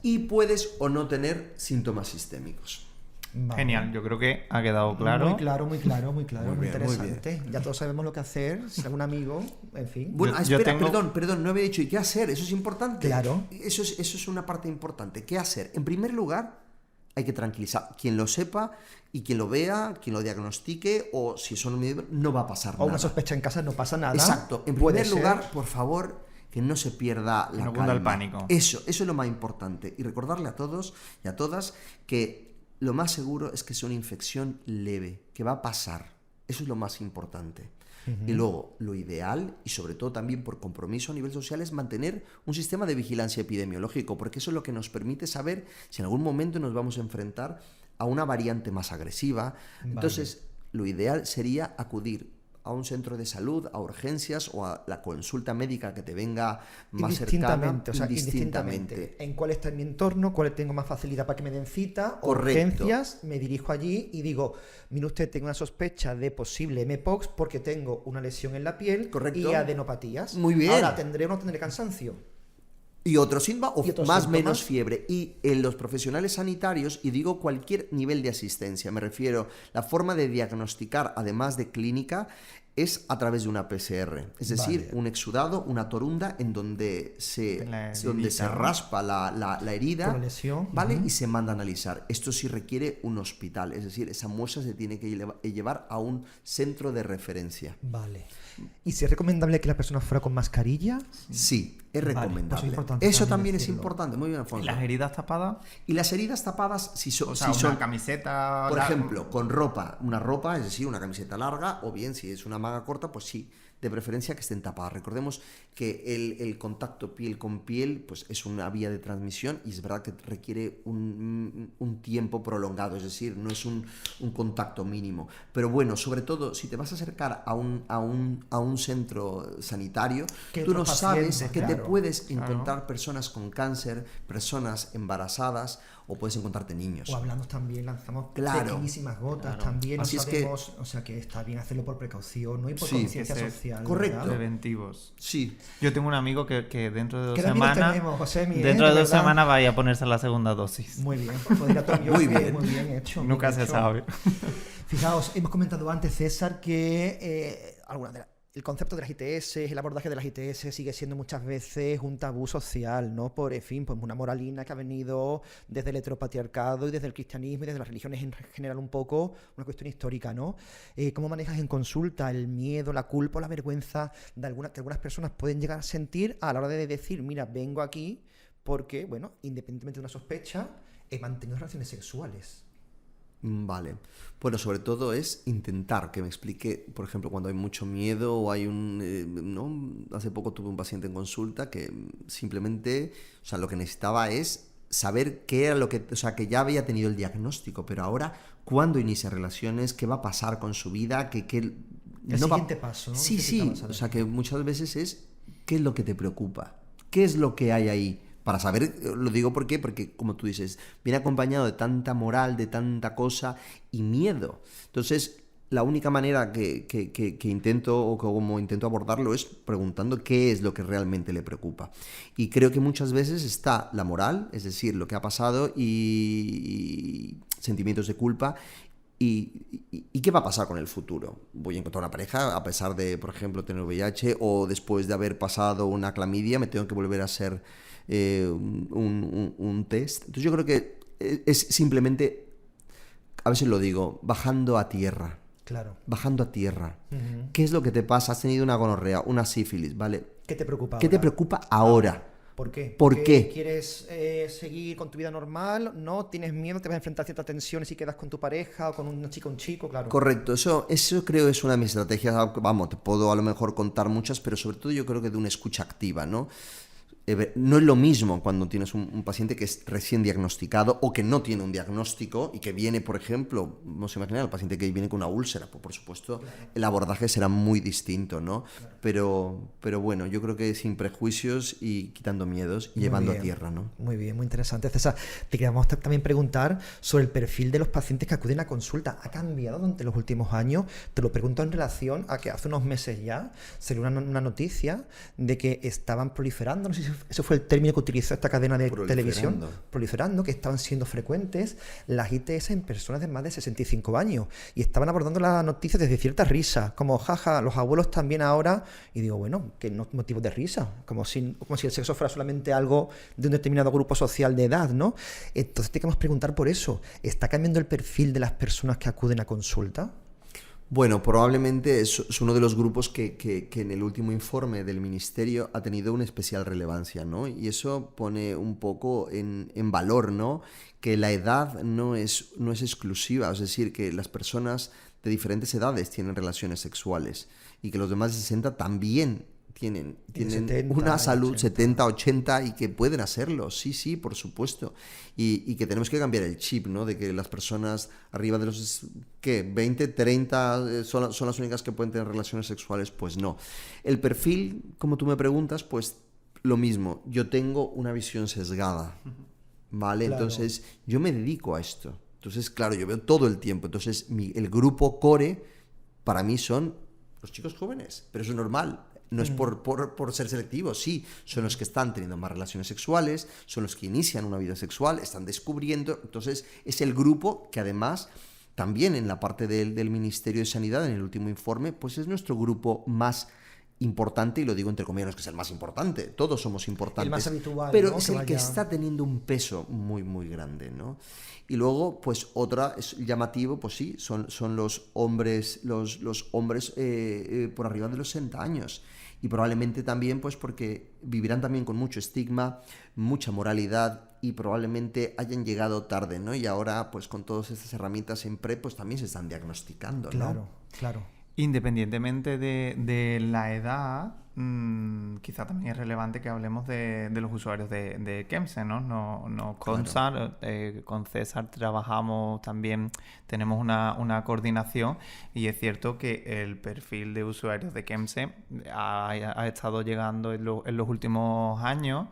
y puedes o no tener síntomas sistémicos. Vale. Genial, yo creo que ha quedado claro. Muy claro, muy bien, interesante. Ya todos sabemos lo que hacer, si algún amigo, en fin. Bueno, espera, perdón, no había dicho, ¿y qué hacer? Eso es importante. Claro. Eso es una parte importante. ¿Qué hacer? En primer lugar, hay que tranquilizar. Quien lo sepa y quien lo vea, quien lo diagnostique, o si son no va a pasar nada. O una sospecha en casa, no pasa nada. Exacto. En primer lugar, por favor, que no se pierda la calma. El pánico. Eso es lo más importante. Y recordarle a todos y a todas que lo más seguro es que sea una infección leve, que va a pasar. Eso es lo más importante. Y luego, lo ideal, y sobre todo también por compromiso a nivel social, es mantener un sistema de vigilancia epidemiológico, porque eso es lo que nos permite saber si en algún momento nos vamos a enfrentar a una variante más agresiva. Vale. Entonces, lo ideal sería acudir a un centro de salud, a urgencias o a la consulta médica que te venga más cercana. O sea, indistintamente. En cuál está mi entorno, cuál tengo más facilidad para que me den cita, Correcto. Urgencias, me dirijo allí y digo, mire usted, tengo una sospecha de posible mpox porque tengo una lesión en la piel. Correcto. Y adenopatías. Muy bien. Ahora, ¿tendré o no tendré cansancio? Y otros síntomas, o más o menos fiebre. Y en los profesionales sanitarios, y digo cualquier nivel de asistencia, me refiero, la forma de diagnosticar, además de clínica, es a través de una PCR. Es decir, un exudado, una torunda, en donde se raspa la herida, la lesión, ¿vale? Y se manda a analizar. Esto sí requiere un hospital, es decir, esa muestra se tiene que llevar a un centro de referencia. Vale. ¿Y si es recomendable que la persona fuera con mascarilla? Sí, es recomendable. Vale, pues eso también es importante. Muy bien, Alfonso. ¿Y las heridas tapadas? Y las heridas tapadas, si son... una camiseta... Por ejemplo, con ropa. Una ropa, es decir, una camiseta larga, o bien, si es una manga corta, pues sí, de preferencia que estén tapadas. Recordemos que el contacto piel con piel pues es una vía de transmisión y es verdad que requiere un tiempo prolongado, es decir, no es un contacto mínimo. Pero bueno, sobre todo, si te vas a acercar a un centro sanitario, tú no sabes que te puedes encontrar personas con cáncer, personas embarazadas, o puedes encontrarte niños. O hablamos también, lanzamos pequeñísimas gotas también, así no sabemos, o sea que está bien hacerlo por precaución, ¿no? Y por conciencia social. Correcto. ¿verdad? Preventivos. Sí. Yo tengo un amigo que dentro de 2 ¿Qué semanas... tenemos, Josemi, dentro de 2 semanas vaya a ponerse la segunda dosis. Muy bien, pues ir a tu amigo, muy bien hecho. Nunca se sabe. Fijaos, hemos comentado antes, César, que el concepto de las ITS, el abordaje de las ITS sigue siendo muchas veces un tabú social, ¿no? Por, en fin, pues una moralina que ha venido desde el heteropatriarcado y desde el cristianismo y desde las religiones en general, un poco una cuestión histórica, ¿no? ¿Cómo manejas en consulta el miedo, la culpa o la vergüenza que algunas personas pueden llegar a sentir a la hora de decir, mira, vengo aquí porque, bueno, independientemente de una sospecha, he mantenido relaciones sexuales? Vale. Bueno, sobre todo es intentar que me explique, por ejemplo, cuando hay mucho miedo o hay ¿no? Hace poco tuve un paciente en consulta que simplemente, o sea, lo que necesitaba es saber qué era lo que, o sea, que ya había tenido el diagnóstico, pero ahora, ¿cuándo inicia relaciones? ¿Qué va a pasar con su vida? El no siguiente paso, ¿no? Sí, Necesitamos sí, saber. o sea, que muchas veces es ¿qué es lo que te preocupa? ¿Qué es lo que hay ahí? Para saber, lo digo ¿por qué? Porque, como tú dices, viene acompañado de tanta moral, de tanta cosa y miedo. Entonces, la única manera que intento, o como intento abordarlo, es preguntando qué es lo que realmente le preocupa. Y creo que muchas veces está la moral, es decir, lo que ha pasado y sentimientos de culpa. ¿Y qué va a pasar con el futuro? ¿Voy a encontrar una pareja a pesar de, por ejemplo, tener VIH, o después de haber pasado una clamidia me tengo que volver a hacer un test? Entonces yo creo que es simplemente, a veces lo digo, bajando a tierra. Claro. Bajando a tierra. Ujú. ¿Qué es lo que te pasa? Has tenido una gonorrea, una sífilis, ¿vale? ¿Qué te preocupa ¿Qué te ahora? preocupa ahora? ¿Por qué? ¿Por Porque qué? ¿Quieres seguir con tu vida normal? ¿No? ¿Tienes miedo? ¿Te vas a enfrentar a ciertas tensiones si quedas con tu pareja o con una chica o un chico? Claro. Correcto, eso creo es una de mis estrategias. Vamos, te puedo a lo mejor contar muchas, pero sobre todo yo creo que de una escucha activa, ¿no? No es lo mismo cuando tienes un paciente que es recién diagnosticado o que no tiene un diagnóstico y que viene, por ejemplo, vamos a imaginar al paciente que viene con una úlcera, pues por supuesto el abordaje será muy distinto, ¿no? Pero bueno, yo creo que sin prejuicios y quitando miedos y Muy llevando bien. a tierra, ¿no? Muy bien, muy interesante. César, te queríamos también preguntar sobre el perfil de los pacientes que acuden a consulta. ¿Ha cambiado durante los últimos años? Te lo pregunto en relación a que hace unos meses ya salió una noticia de que estaban proliferando, no sé si eso fue el término que utilizó esta cadena de televisión, proliferando, que estaban siendo frecuentes las ITS en personas de más de 65 años. Y estaban abordando la noticia desde cierta risa, como jaja, los abuelos también ahora. Y digo, bueno, ¿qué motivos de risa? Como si el sexo fuera solamente algo de un determinado grupo social de edad, ¿no? Entonces te queremos preguntar por eso. ¿Está cambiando el perfil de las personas que acuden a consulta? Bueno, probablemente es uno de los grupos que en el último informe del Ministerio ha tenido una especial relevancia, ¿no? Y eso pone un poco en valor, ¿no? Que la edad no es exclusiva, es decir, que las personas de diferentes edades tienen relaciones sexuales y que los demás de 60 también tienen 70, una salud 80. 70, 80 y que pueden hacerlo, sí, por supuesto. Y que tenemos que cambiar el chip, ¿no? De que las personas arriba de los, ¿qué? 20, 30 son las únicas que pueden tener relaciones sexuales. Pues no. El perfil, como tú me preguntas, pues lo mismo. Yo tengo una visión sesgada, ¿vale? Claro. Entonces, yo me dedico a esto. Entonces, claro, yo veo todo el tiempo. Entonces, el grupo core para mí son los chicos jóvenes, pero eso es normal. No es por ser selectivos, sí, son los que están teniendo más relaciones sexuales, son los que inician una vida sexual, están descubriendo, entonces es el grupo que además también en la parte del Ministerio de Sanidad, en el último informe, pues es nuestro grupo más importante, y lo digo entre comillas, no es que sea el más importante, todos somos importantes, El más habitual, pero ¿no? es el que está teniendo un peso muy, muy grande, ¿no? Y luego, pues otra, es llamativo, pues sí, son los hombres, los hombres por arriba de los 60 años. Y probablemente también, pues porque vivirán también con mucho estigma, mucha moralidad, y probablemente hayan llegado tarde, ¿no? Y ahora, pues con todas estas herramientas en PrEP, pues también se están diagnosticando, ¿no? Claro, claro. Independientemente de la edad, quizá también es relevante que hablemos de los usuarios de KEMSE, ¿no? Con César trabajamos también, tenemos una coordinación, y es cierto que el perfil de usuarios de KEMSE ha estado llegando en los últimos años.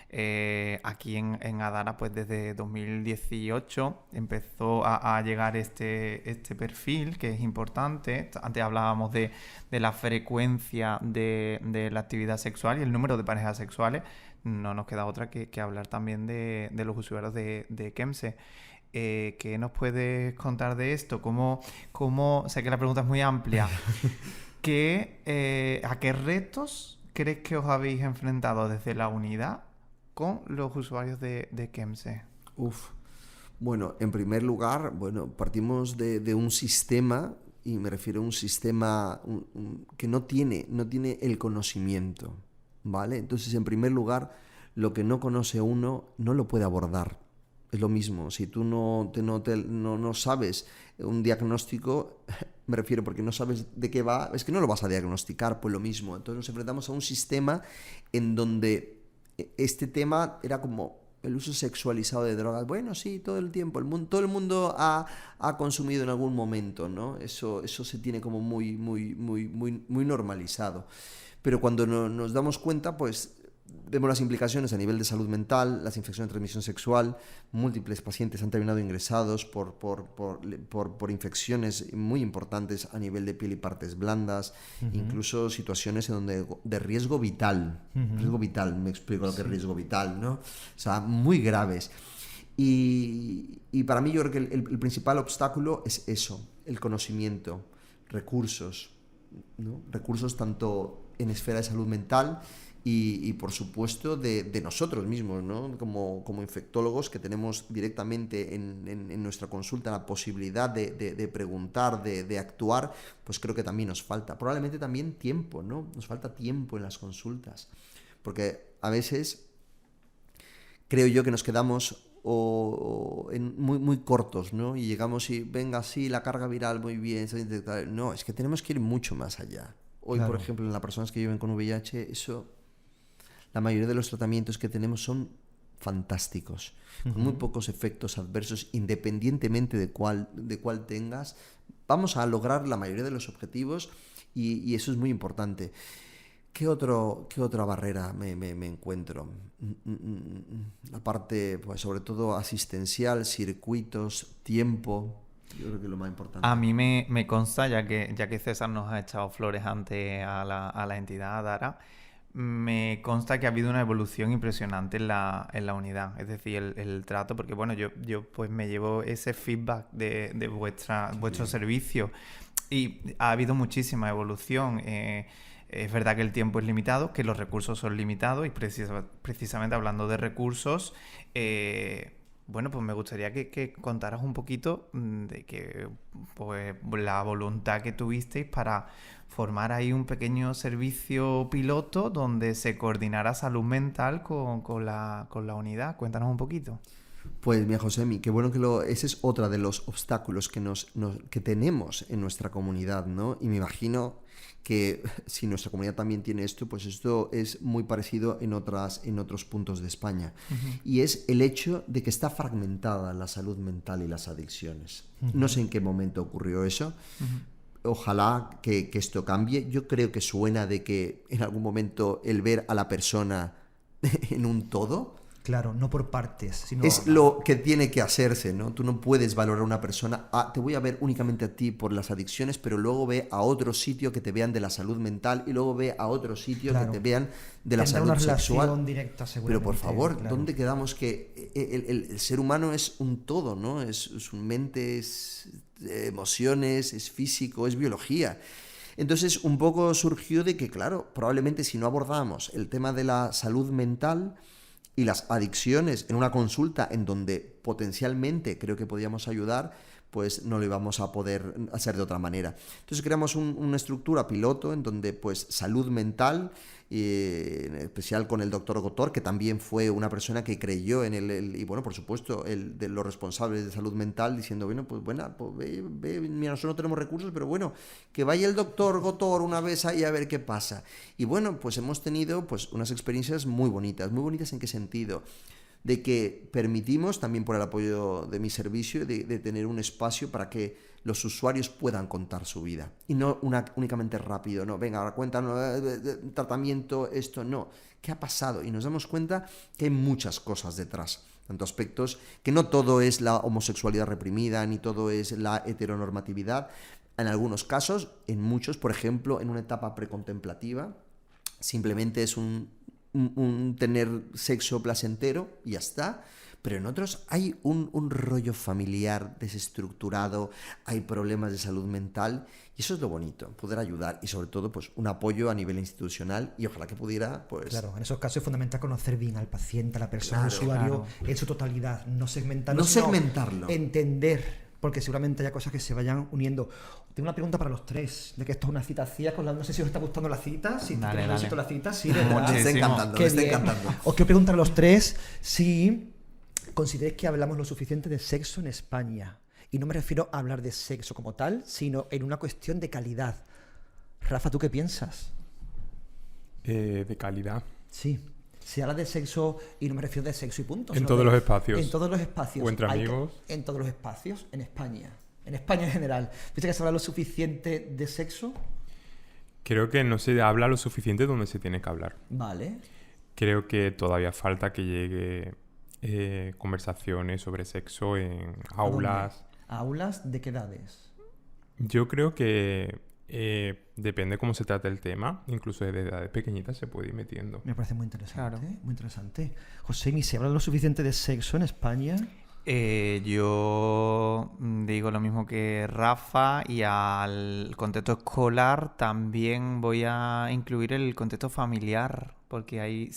Aquí en Adara, pues desde 2018 empezó a llegar este perfil, que es importante. Antes hablábamos de la frecuencia de la actividad sexual y el número de parejas sexuales. No nos queda otra que hablar también de los usuarios de KEMSE. ¿Qué nos puedes contar de esto? ¿Cómo sé que la pregunta es muy amplia. ¿A qué retos crees que os habéis enfrentado desde la unidad con los usuarios de KEMSE? Bueno, en primer lugar, partimos de un sistema, y me refiero a un sistema que no tiene el conocimiento, ¿vale? Entonces, en primer lugar, lo que no conoce uno no lo puede abordar. Es lo mismo, si tú no sabes un diagnóstico, me refiero porque no sabes de qué va, es que no lo vas a diagnosticar, pues lo mismo. Entonces nos enfrentamos a un sistema en donde este tema era como el uso sexualizado de drogas. Bueno, sí, todo el tiempo. Todo el mundo ha consumido en algún momento, ¿no? Eso se tiene como muy normalizado. Pero cuando nos damos cuenta, pues vemos las implicaciones a nivel de salud mental, las infecciones de transmisión sexual. Múltiples pacientes han terminado ingresados por infecciones muy importantes a nivel de piel y partes blandas, incluso situaciones en donde de riesgo vital. Riesgo vital, me explico lo que es riesgo vital, ¿no? O sea, muy graves. Y para mí yo creo que el principal obstáculo es eso, el conocimiento, recursos, ¿no? Recursos tanto en esfera de salud mental y por supuesto de nosotros mismos, ¿no? Como infectólogos que tenemos directamente en nuestra consulta la posibilidad de preguntar, de actuar, pues creo que también nos falta. Probablemente también tiempo, ¿no? Nos falta tiempo en las consultas, porque a veces creo yo que nos quedamos muy cortos, ¿no? Y llegamos y venga, sí, la carga viral muy bien. No, es que tenemos que ir mucho más allá. Hoy, por ejemplo, en las personas que viven con VIH, la mayoría de los tratamientos que tenemos son fantásticos, con muy pocos efectos adversos, independientemente de cuál tengas. Vamos a lograr la mayoría de los objetivos y eso es muy importante. ¿Qué otra barrera me encuentro? La parte, pues, sobre todo asistencial, circuitos, tiempo. Yo creo que es lo más importante. A mí me consta, ya que César nos ha echado flores antes a la entidad Adara, me consta que ha habido una evolución impresionante en la unidad. Es decir, el trato, porque bueno, yo pues me llevo ese feedback de vuestro servicio y ha habido muchísima evolución. Es verdad que el tiempo es limitado, que los recursos son limitados y precisamente hablando de recursos, bueno, pues me gustaría que contaras un poquito de que pues la voluntad que tuvisteis para formar ahí un pequeño servicio piloto donde se coordinara salud mental con la unidad. Cuéntanos un poquito. Pues mira, Josemi, qué bueno ese es otro de los obstáculos que tenemos en nuestra comunidad, ¿no? Y me imagino que si nuestra comunidad también tiene esto, pues esto es muy parecido en otros puntos de España. Y es el hecho de que está fragmentada la salud mental y las adicciones. No sé en qué momento ocurrió eso. Ojalá que esto cambie. Yo creo que suena de que en algún momento el ver a la persona en un todo... Claro, no por partes, sino... Es lo que tiene que hacerse, ¿no? Tú no puedes valorar a una persona, te voy a ver únicamente a ti por las adicciones, pero luego ve a otro sitio que te vean de la salud mental y luego ve a otro sitio que te vean de la salud sexual. Directa, pero por favor, ¿dónde quedamos que el ser humano es un todo, ¿no? Es su mente, es emociones, es físico, es biología. Entonces, un poco surgió de que, claro, probablemente si no abordamos el tema de la salud mental y las adicciones en una consulta en donde potencialmente creo que podíamos ayudar, pues no lo íbamos a poder hacer de otra manera. Entonces creamos una estructura piloto en donde pues salud mental, en especial con el doctor Gotor, que también fue una persona que creyó en y bueno, por supuesto, de los responsables de salud mental, diciendo, bueno, pues mira, nosotros no tenemos recursos, pero bueno, que vaya el doctor Gotor una vez ahí a ver qué pasa. Y bueno, pues hemos tenido pues unas experiencias muy bonitas. ¿Muy bonitas en qué sentido? De que permitimos, también por el apoyo de mi servicio, de tener un espacio para que los usuarios puedan contar su vida. Y no únicamente rápido, no, venga, ahora cuéntanos, tratamiento, esto, no. ¿Qué ha pasado? Y nos damos cuenta que hay muchas cosas detrás. Tanto aspectos, que no todo es la homosexualidad reprimida, ni todo es la heteronormatividad. En algunos casos, en muchos, por ejemplo, en una etapa precontemplativa, simplemente es un tener sexo placentero y ya está, pero en otros hay un rollo familiar desestructurado, hay problemas de salud mental y eso es lo bonito, poder ayudar y sobre todo pues un apoyo a nivel institucional y ojalá que pudiera pues... Claro, en esos casos es fundamental conocer bien al paciente, a la persona, al usuario en su totalidad, no segmentarlo, entender, porque seguramente haya cosas que se vayan uniendo. Tengo una pregunta para los tres, de que esto es una cita ciega, no sé si os está gustando la cita, si tenéis éxito la cita, sí, ¿verdad? Me está encantando, me está encantando. Os quiero preguntar a los tres si consideráis que hablamos lo suficiente de sexo en España. Y no me refiero a hablar de sexo como tal, sino en una cuestión de calidad. Rafa, ¿tú qué piensas? De calidad. Sí. Se habla de sexo, y no me refiero de sexo y punto. En sino todos de- los espacios. En todos los espacios. O entre Hay amigos. en todos los espacios, en España. En España en general. ¿Viste que se habla lo suficiente de sexo? Creo que no se habla lo suficiente donde se tiene que hablar. Vale. Creo que todavía falta que llegue conversaciones sobre sexo en aulas. ¿Aulas de qué edades? Yo creo que depende cómo se trate el tema, incluso desde edades pequeñitas se puede ir metiendo. Me parece muy interesante. Claro. Muy interesante. José, ¿y se habla lo suficiente de sexo en España? Yo digo lo mismo que Rafa, y al contexto escolar también voy a incluir el contexto familiar, porque hay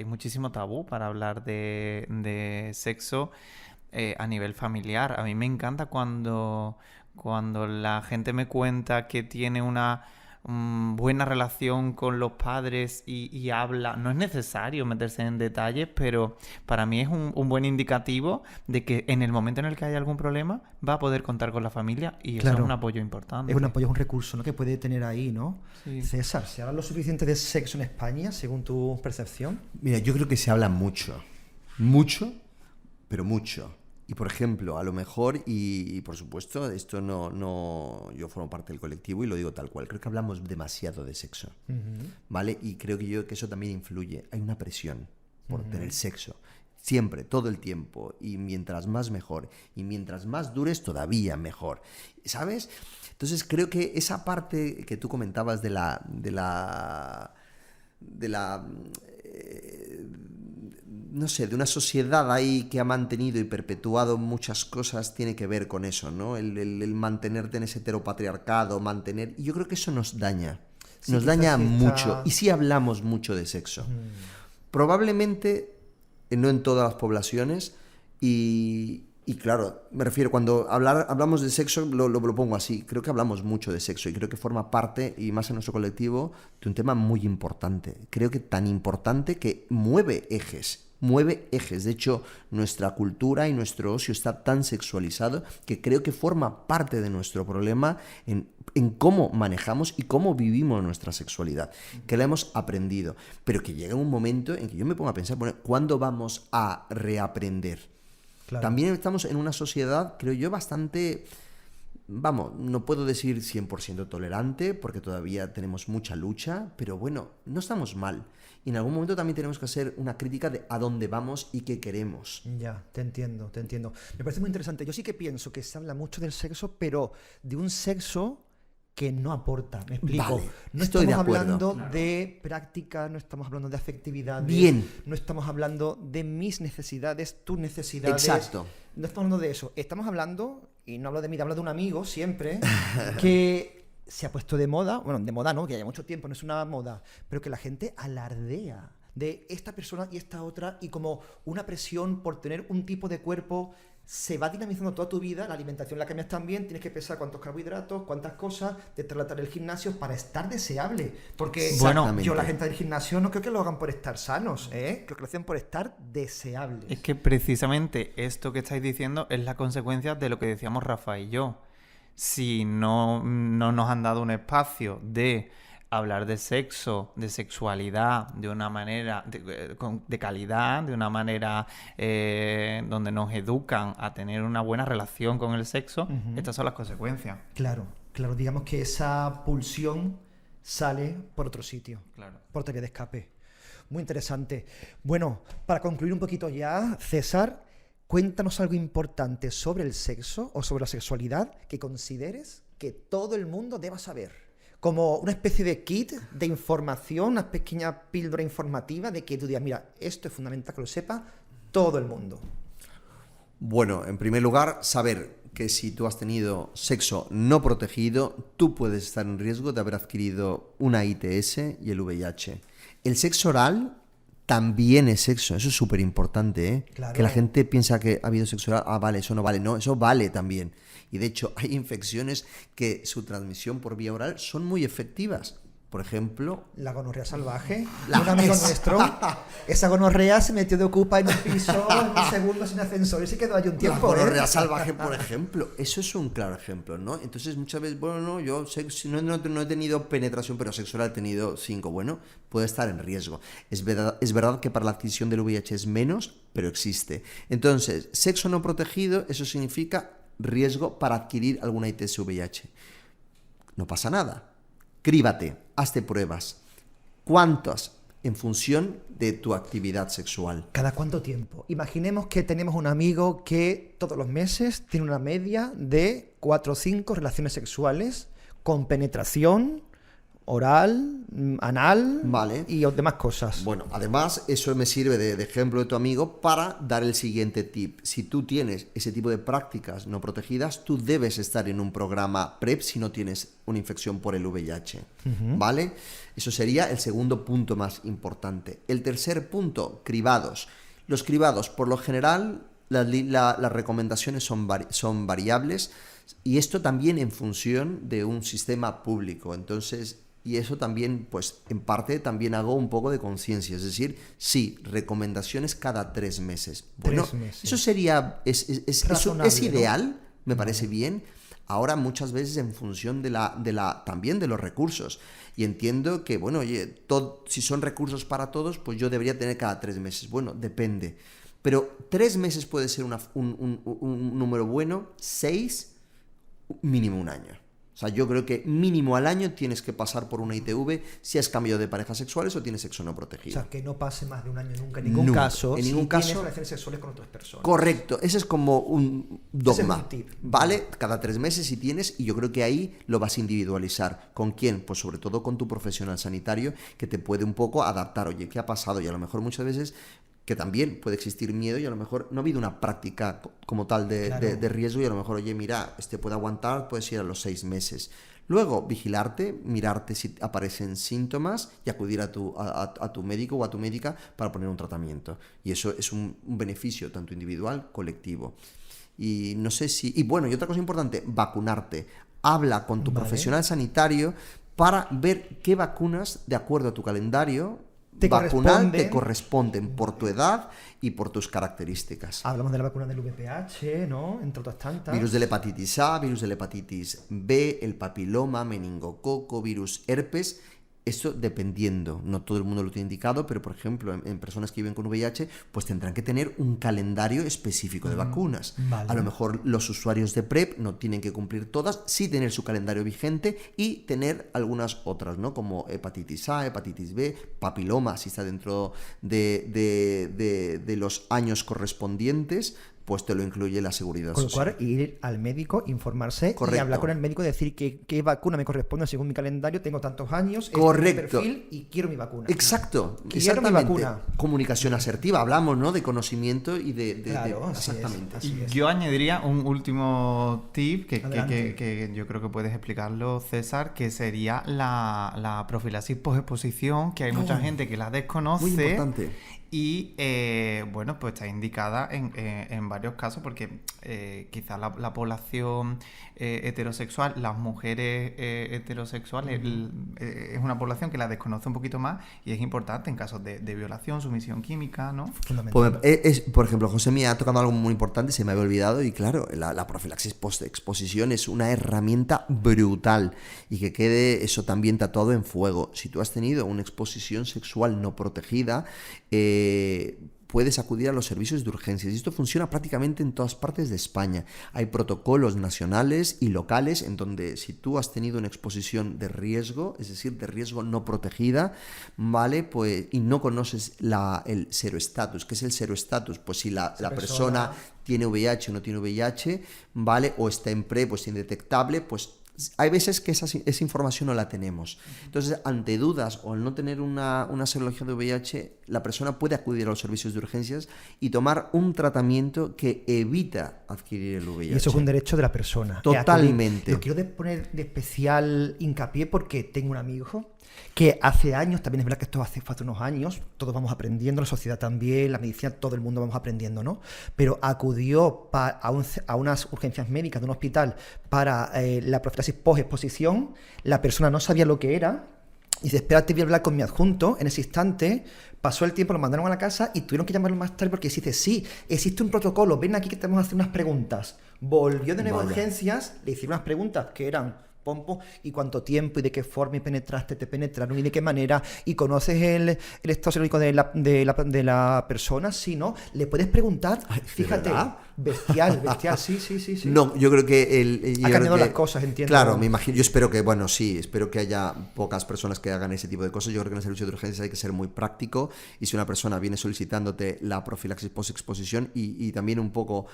muchísimo tabú para hablar de sexo a nivel familiar. A mí me encanta cuando la gente me cuenta que tiene una buena relación con los padres y habla. No es necesario meterse en detalles, pero para mí es un buen indicativo de que en el momento en el que hay algún problema va a poder contar con la familia, y eso Claro. es un apoyo importante. Es un apoyo, es un recurso, ¿no?, que puede tener ahí, ¿no? Sí. César, ¿se habla lo suficiente de sexo en España, según tu percepción? Mira, yo creo que se habla mucho. Mucho, pero mucho. Y por ejemplo, a lo mejor, y por supuesto, esto no yo formo parte del colectivo y lo digo tal cual, creo que hablamos demasiado de sexo, ¿vale? Y creo que eso también influye. Hay una presión por tener sexo. Siempre, todo el tiempo. Y mientras más mejor. Y mientras más dures, todavía mejor. ¿Sabes? Entonces creo que esa parte que tú comentabas de la no sé, de una sociedad ahí que ha mantenido y perpetuado muchas cosas, tiene que ver con eso, ¿no? El mantenerte en ese heteropatriarcado, y yo creo que eso nos daña. Sí, Nos quizás daña sí está- mucho. Y sí hablamos mucho de sexo. Probablemente no en todas las poblaciones, y claro, me refiero, cuando hablamos de sexo, lo pongo así, creo que hablamos mucho de sexo y creo que forma parte, y más en nuestro colectivo, de un tema muy importante. Creo que tan importante que mueve ejes. De hecho, nuestra cultura y nuestro ocio está tan sexualizado que creo que forma parte de nuestro problema en cómo manejamos y cómo vivimos nuestra sexualidad, que la hemos aprendido, pero que llega un momento en que yo me pongo a pensar, bueno, ¿cuándo vamos a reaprender? Claro. También estamos en una sociedad, creo yo, bastante, vamos, no puedo decir 100% tolerante, porque todavía tenemos mucha lucha, pero bueno, no estamos mal. Y en algún momento también tenemos que hacer una crítica de a dónde vamos y qué queremos. Ya, te entiendo. Me parece muy interesante. Yo sí que pienso que se habla mucho del sexo, pero de un sexo que no aporta. Me explico. Vale, no estoy de estamos acuerdo. hablando de práctica, no estamos hablando de afectividad. Bien. No estamos hablando de mis necesidades, tus necesidades. Exacto. No estamos hablando de eso. Estamos hablando, y no hablo de mí, hablo de un amigo siempre, que se ha puesto de moda, bueno, de moda no, que haya mucho tiempo, no es una moda, pero que la gente alardea de esta persona y esta otra, y como una presión por tener un tipo de cuerpo. Se va dinamizando toda tu vida, la alimentación la cambias también, tienes que pensar cuántos carbohidratos, cuántas cosas, te tratar el gimnasio para estar deseable. Porque Exactamente. yo la gente del gimnasio no creo que lo hagan por estar sanos, creo que lo hacen por estar deseables. Es que precisamente esto que estáis diciendo es la consecuencia de lo que decíamos Rafa y yo. Si no nos han dado un espacio de hablar de sexo, de sexualidad, de una manera de calidad, de una manera donde nos educan a tener una buena relación con el sexo, estas son las consecuencias. Claro, digamos que esa pulsión sale por otro sitio, Claro. por otra vía de escape. Muy interesante. Bueno, para concluir un poquito ya, César, cuéntanos algo importante sobre el sexo o sobre la sexualidad que consideres que todo el mundo deba saber. Como una especie de kit de información, una pequeña píldora informativa de que tú digas, mira, esto es fundamental que lo sepa todo el mundo. Bueno, en primer lugar, saber que si tú has tenido sexo no protegido, tú puedes estar en riesgo de haber adquirido una ITS y el VIH. El sexo oral también es sexo, eso es súper importante, ¿eh? Claro. Que la gente piensa que ha habido sexo oral, vale, eso no vale, no, eso vale también. Y de hecho hay infecciones que su transmisión por vía oral son muy efectivas. Por ejemplo, La gonorrea salvaje. La- Un amigo esa. nuestro, esa gonorrea se metió de ocupa en un piso en un segundo sin ascensor y se quedó allí un la tiempo. gonorrea salvaje, por ejemplo, eso es un claro ejemplo, ¿no? Entonces muchas veces, bueno, no, yo no he tenido penetración, pero sexual he tenido 5, bueno, puede estar en riesgo. Es verdad que para la adquisición del VIH es menos, pero existe. Entonces, sexo no protegido, eso significa riesgo para adquirir alguna ITS VIH. No pasa nada. Crívate, hazte pruebas. ¿Cuántas? En función de tu actividad sexual. ¿Cada cuánto tiempo? Imaginemos que tenemos un amigo que todos los meses tiene una media de 4 o 5 relaciones sexuales con penetración oral, anal Vale. y demás cosas. Bueno, además, eso me sirve de ejemplo de tu amigo para dar el siguiente tip. Si tú tienes ese tipo de prácticas no protegidas, tú debes estar en un programa PrEP si no tienes una infección por el VIH. ¿Vale? Eso sería el segundo punto más importante. El tercer punto, cribados. Los cribados, por lo general, las recomendaciones son variables y esto también en función de un sistema público. Entonces, y eso también, pues, en parte también hago un poco de conciencia. Es decir, sí, recomendaciones cada 3 meses. Bueno, 3 meses. eso sería, es Razonable, ¿no? ideal, me parece bien. Ahora muchas veces en función también de los recursos. Y entiendo que, bueno, oye, si son recursos para todos, pues yo debería tener cada 3 meses. Bueno, depende. Pero 3 meses puede ser un número bueno, 6, mínimo un año. O sea, yo creo que mínimo al año tienes que pasar por una ITV si has cambiado de parejas sexuales o tienes sexo no O protegido. sea, que no pase más de un año nunca, en ningún Nunca, caso, en si ningún tienes caso. relaciones sexuales con otras personas. Correcto, ese es como un dogma, Ese es un tip. ¿vale? Cada 3 meses si tienes, y yo creo que ahí lo vas a individualizar. ¿Con quién? Pues sobre todo con tu profesional sanitario, que te puede un poco adaptar. Oye, ¿qué ha pasado? Y a lo mejor muchas veces que también puede existir miedo y a lo mejor no ha habido una práctica como tal de riesgo y a lo mejor, oye, mira, puede aguantar, puedes ir a los 6 meses. Luego, vigilarte, mirarte si aparecen síntomas y acudir a tu médico o a tu médica para poner un tratamiento. Y eso es un beneficio tanto individual, colectivo. Y no sé si... Y bueno, y otra cosa importante, vacunarte. Habla con tu profesional sanitario para ver qué vacunas, de acuerdo a tu calendario vacunal, te corresponden por tu edad y por tus características. Hablamos de la vacuna del VPH, ¿no? Entre otras tantas. Virus de la hepatitis A, virus de la hepatitis B, el papiloma, meningococo, virus herpes. Esto dependiendo, no todo el mundo lo tiene indicado, pero por ejemplo en personas que viven con VIH pues tendrán que tener un calendario específico de vacunas. Vale. A lo mejor los usuarios de PrEP no tienen que cumplir todas, sí tener su calendario vigente y tener algunas otras, ¿no? Como hepatitis A, hepatitis B, papiloma, si está dentro de los años correspondientes, pues te lo incluye la seguridad Con lo social. cual, ir al médico, informarse Correcto. y hablar con el médico y decir qué vacuna me corresponde según mi calendario. Tengo tantos años, Correcto. este perfil y quiero mi vacuna. Exacto, Quiero mi exactamente. vacuna. Comunicación asertiva, hablamos, ¿no? De conocimiento y de Claro, así es, exactamente. así es. Yo añadiría un último tip Adelante. que yo creo que puedes explicarlo, César, que sería la profilaxis posexposición, que hay mucha gente que la desconoce. Muy importante. Y bueno, pues está indicada en varios casos porque quizás la población heterosexual, las mujeres heterosexuales, es una población que la desconoce un poquito más y es importante en casos de violación, sumisión química, ¿no? Fundamental. Pues, por ejemplo, José me ha tocado algo muy importante, se me había olvidado, y claro, la profilaxis post-exposición es una herramienta brutal y que quede eso también tatuado en fuego. Si tú has tenido una exposición sexual no protegida, puedes acudir a los servicios de urgencias y esto funciona prácticamente en todas partes de España. Hay protocolos nacionales y locales en donde si tú has tenido una exposición de riesgo, es decir, de riesgo no protegida, ¿vale? Pues, y no conoces el seroestatus. ¿Qué es el seroestatus? Pues si la persona tiene VIH o no tiene VIH, ¿vale? O está en PrEP, pues indetectable, pues hay veces que esa información no la tenemos. Entonces, ante dudas o al no tener una serología de VIH, la persona puede acudir a los servicios de urgencias y tomar un tratamiento que evita adquirir el VIH. Y eso es un derecho de la persona. Totalmente. Lo quiero poner de especial hincapié porque tengo un amigo que hace años, también es verdad que esto hace unos años, todos vamos aprendiendo, la sociedad también, la medicina, todo el mundo vamos aprendiendo, ¿no? Pero acudió a unas urgencias médicas de un hospital para la profilaxis post-exposición, la persona no sabía lo que era, Y dice, espérate, voy a hablar con mi adjunto. En ese instante pasó el tiempo, lo mandaron a la casa y tuvieron que llamarlo más tarde porque dice, sí, existe un protocolo, ven aquí que te vamos a hacer unas preguntas. Volvió de nuevo a urgencias, le hicieron unas preguntas que eran... pompo, y cuánto tiempo y de qué forma y penetraste, te penetraron y de qué manera, y conoces el estado psicológico de la persona, sí, ¿no? Le puedes preguntar, fíjate, verdad? bestial, sí. No, yo creo que ha cambiado las cosas, entiendo. Claro, me imagino. Yo espero que, bueno, sí, espero que haya pocas personas que hagan ese tipo de cosas. Yo creo que en el servicio de urgencias hay que ser muy práctico, y si una persona viene solicitándote la profilaxis post-exposición y también un poco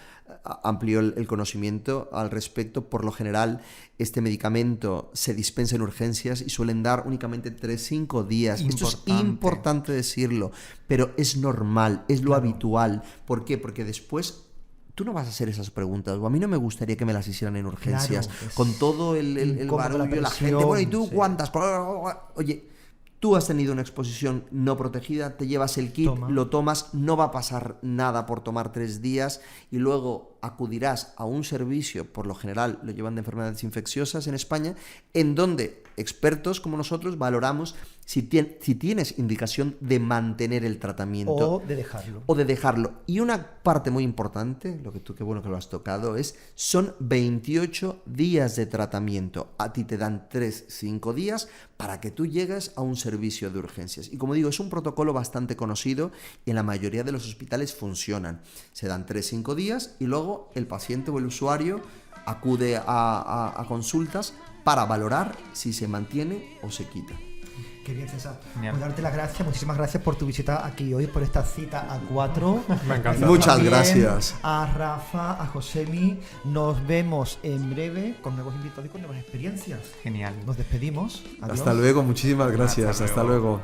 amplió el conocimiento al respecto, por lo general este medicamento se dispensa en urgencias y suelen dar únicamente 3-5 días. Esto es importante decirlo, pero es normal, es lo habitual. ¿Por qué? Porque después tú no vas a hacer esas preguntas, o a mí no me gustaría que me las hicieran en urgencias, con todo el barullo, la gente, bueno, ¿y tú cuántas? Oye, tú has tenido una exposición no protegida, te llevas el kit, lo tomas, no va a pasar nada por tomar 3 días, y luego acudirás a un servicio, por lo general lo llevan de enfermedades infecciosas en España, en donde expertos como nosotros valoramos si tienes indicación de mantener el tratamiento o de dejarlo. Y una parte muy importante, qué bueno que lo has tocado, son 28 días de tratamiento. A ti te dan 3-5 días para que tú llegues a un servicio de urgencias. Y como digo, es un protocolo bastante conocido y en la mayoría de los hospitales funcionan. Se dan 3-5 días y luego el paciente o el usuario acude a consultas para valorar si se mantiene o se quita. Qué bien, César. Pues darte las gracias, muchísimas gracias por tu visita aquí hoy, por esta cita a 4. Me encanta. Muchas gracias. A Rafa, a Josemi. Nos vemos en breve con nuevos invitados y con nuevas experiencias. Genial. Nos despedimos. Adiós. Hasta luego, muchísimas gracias. Hasta luego.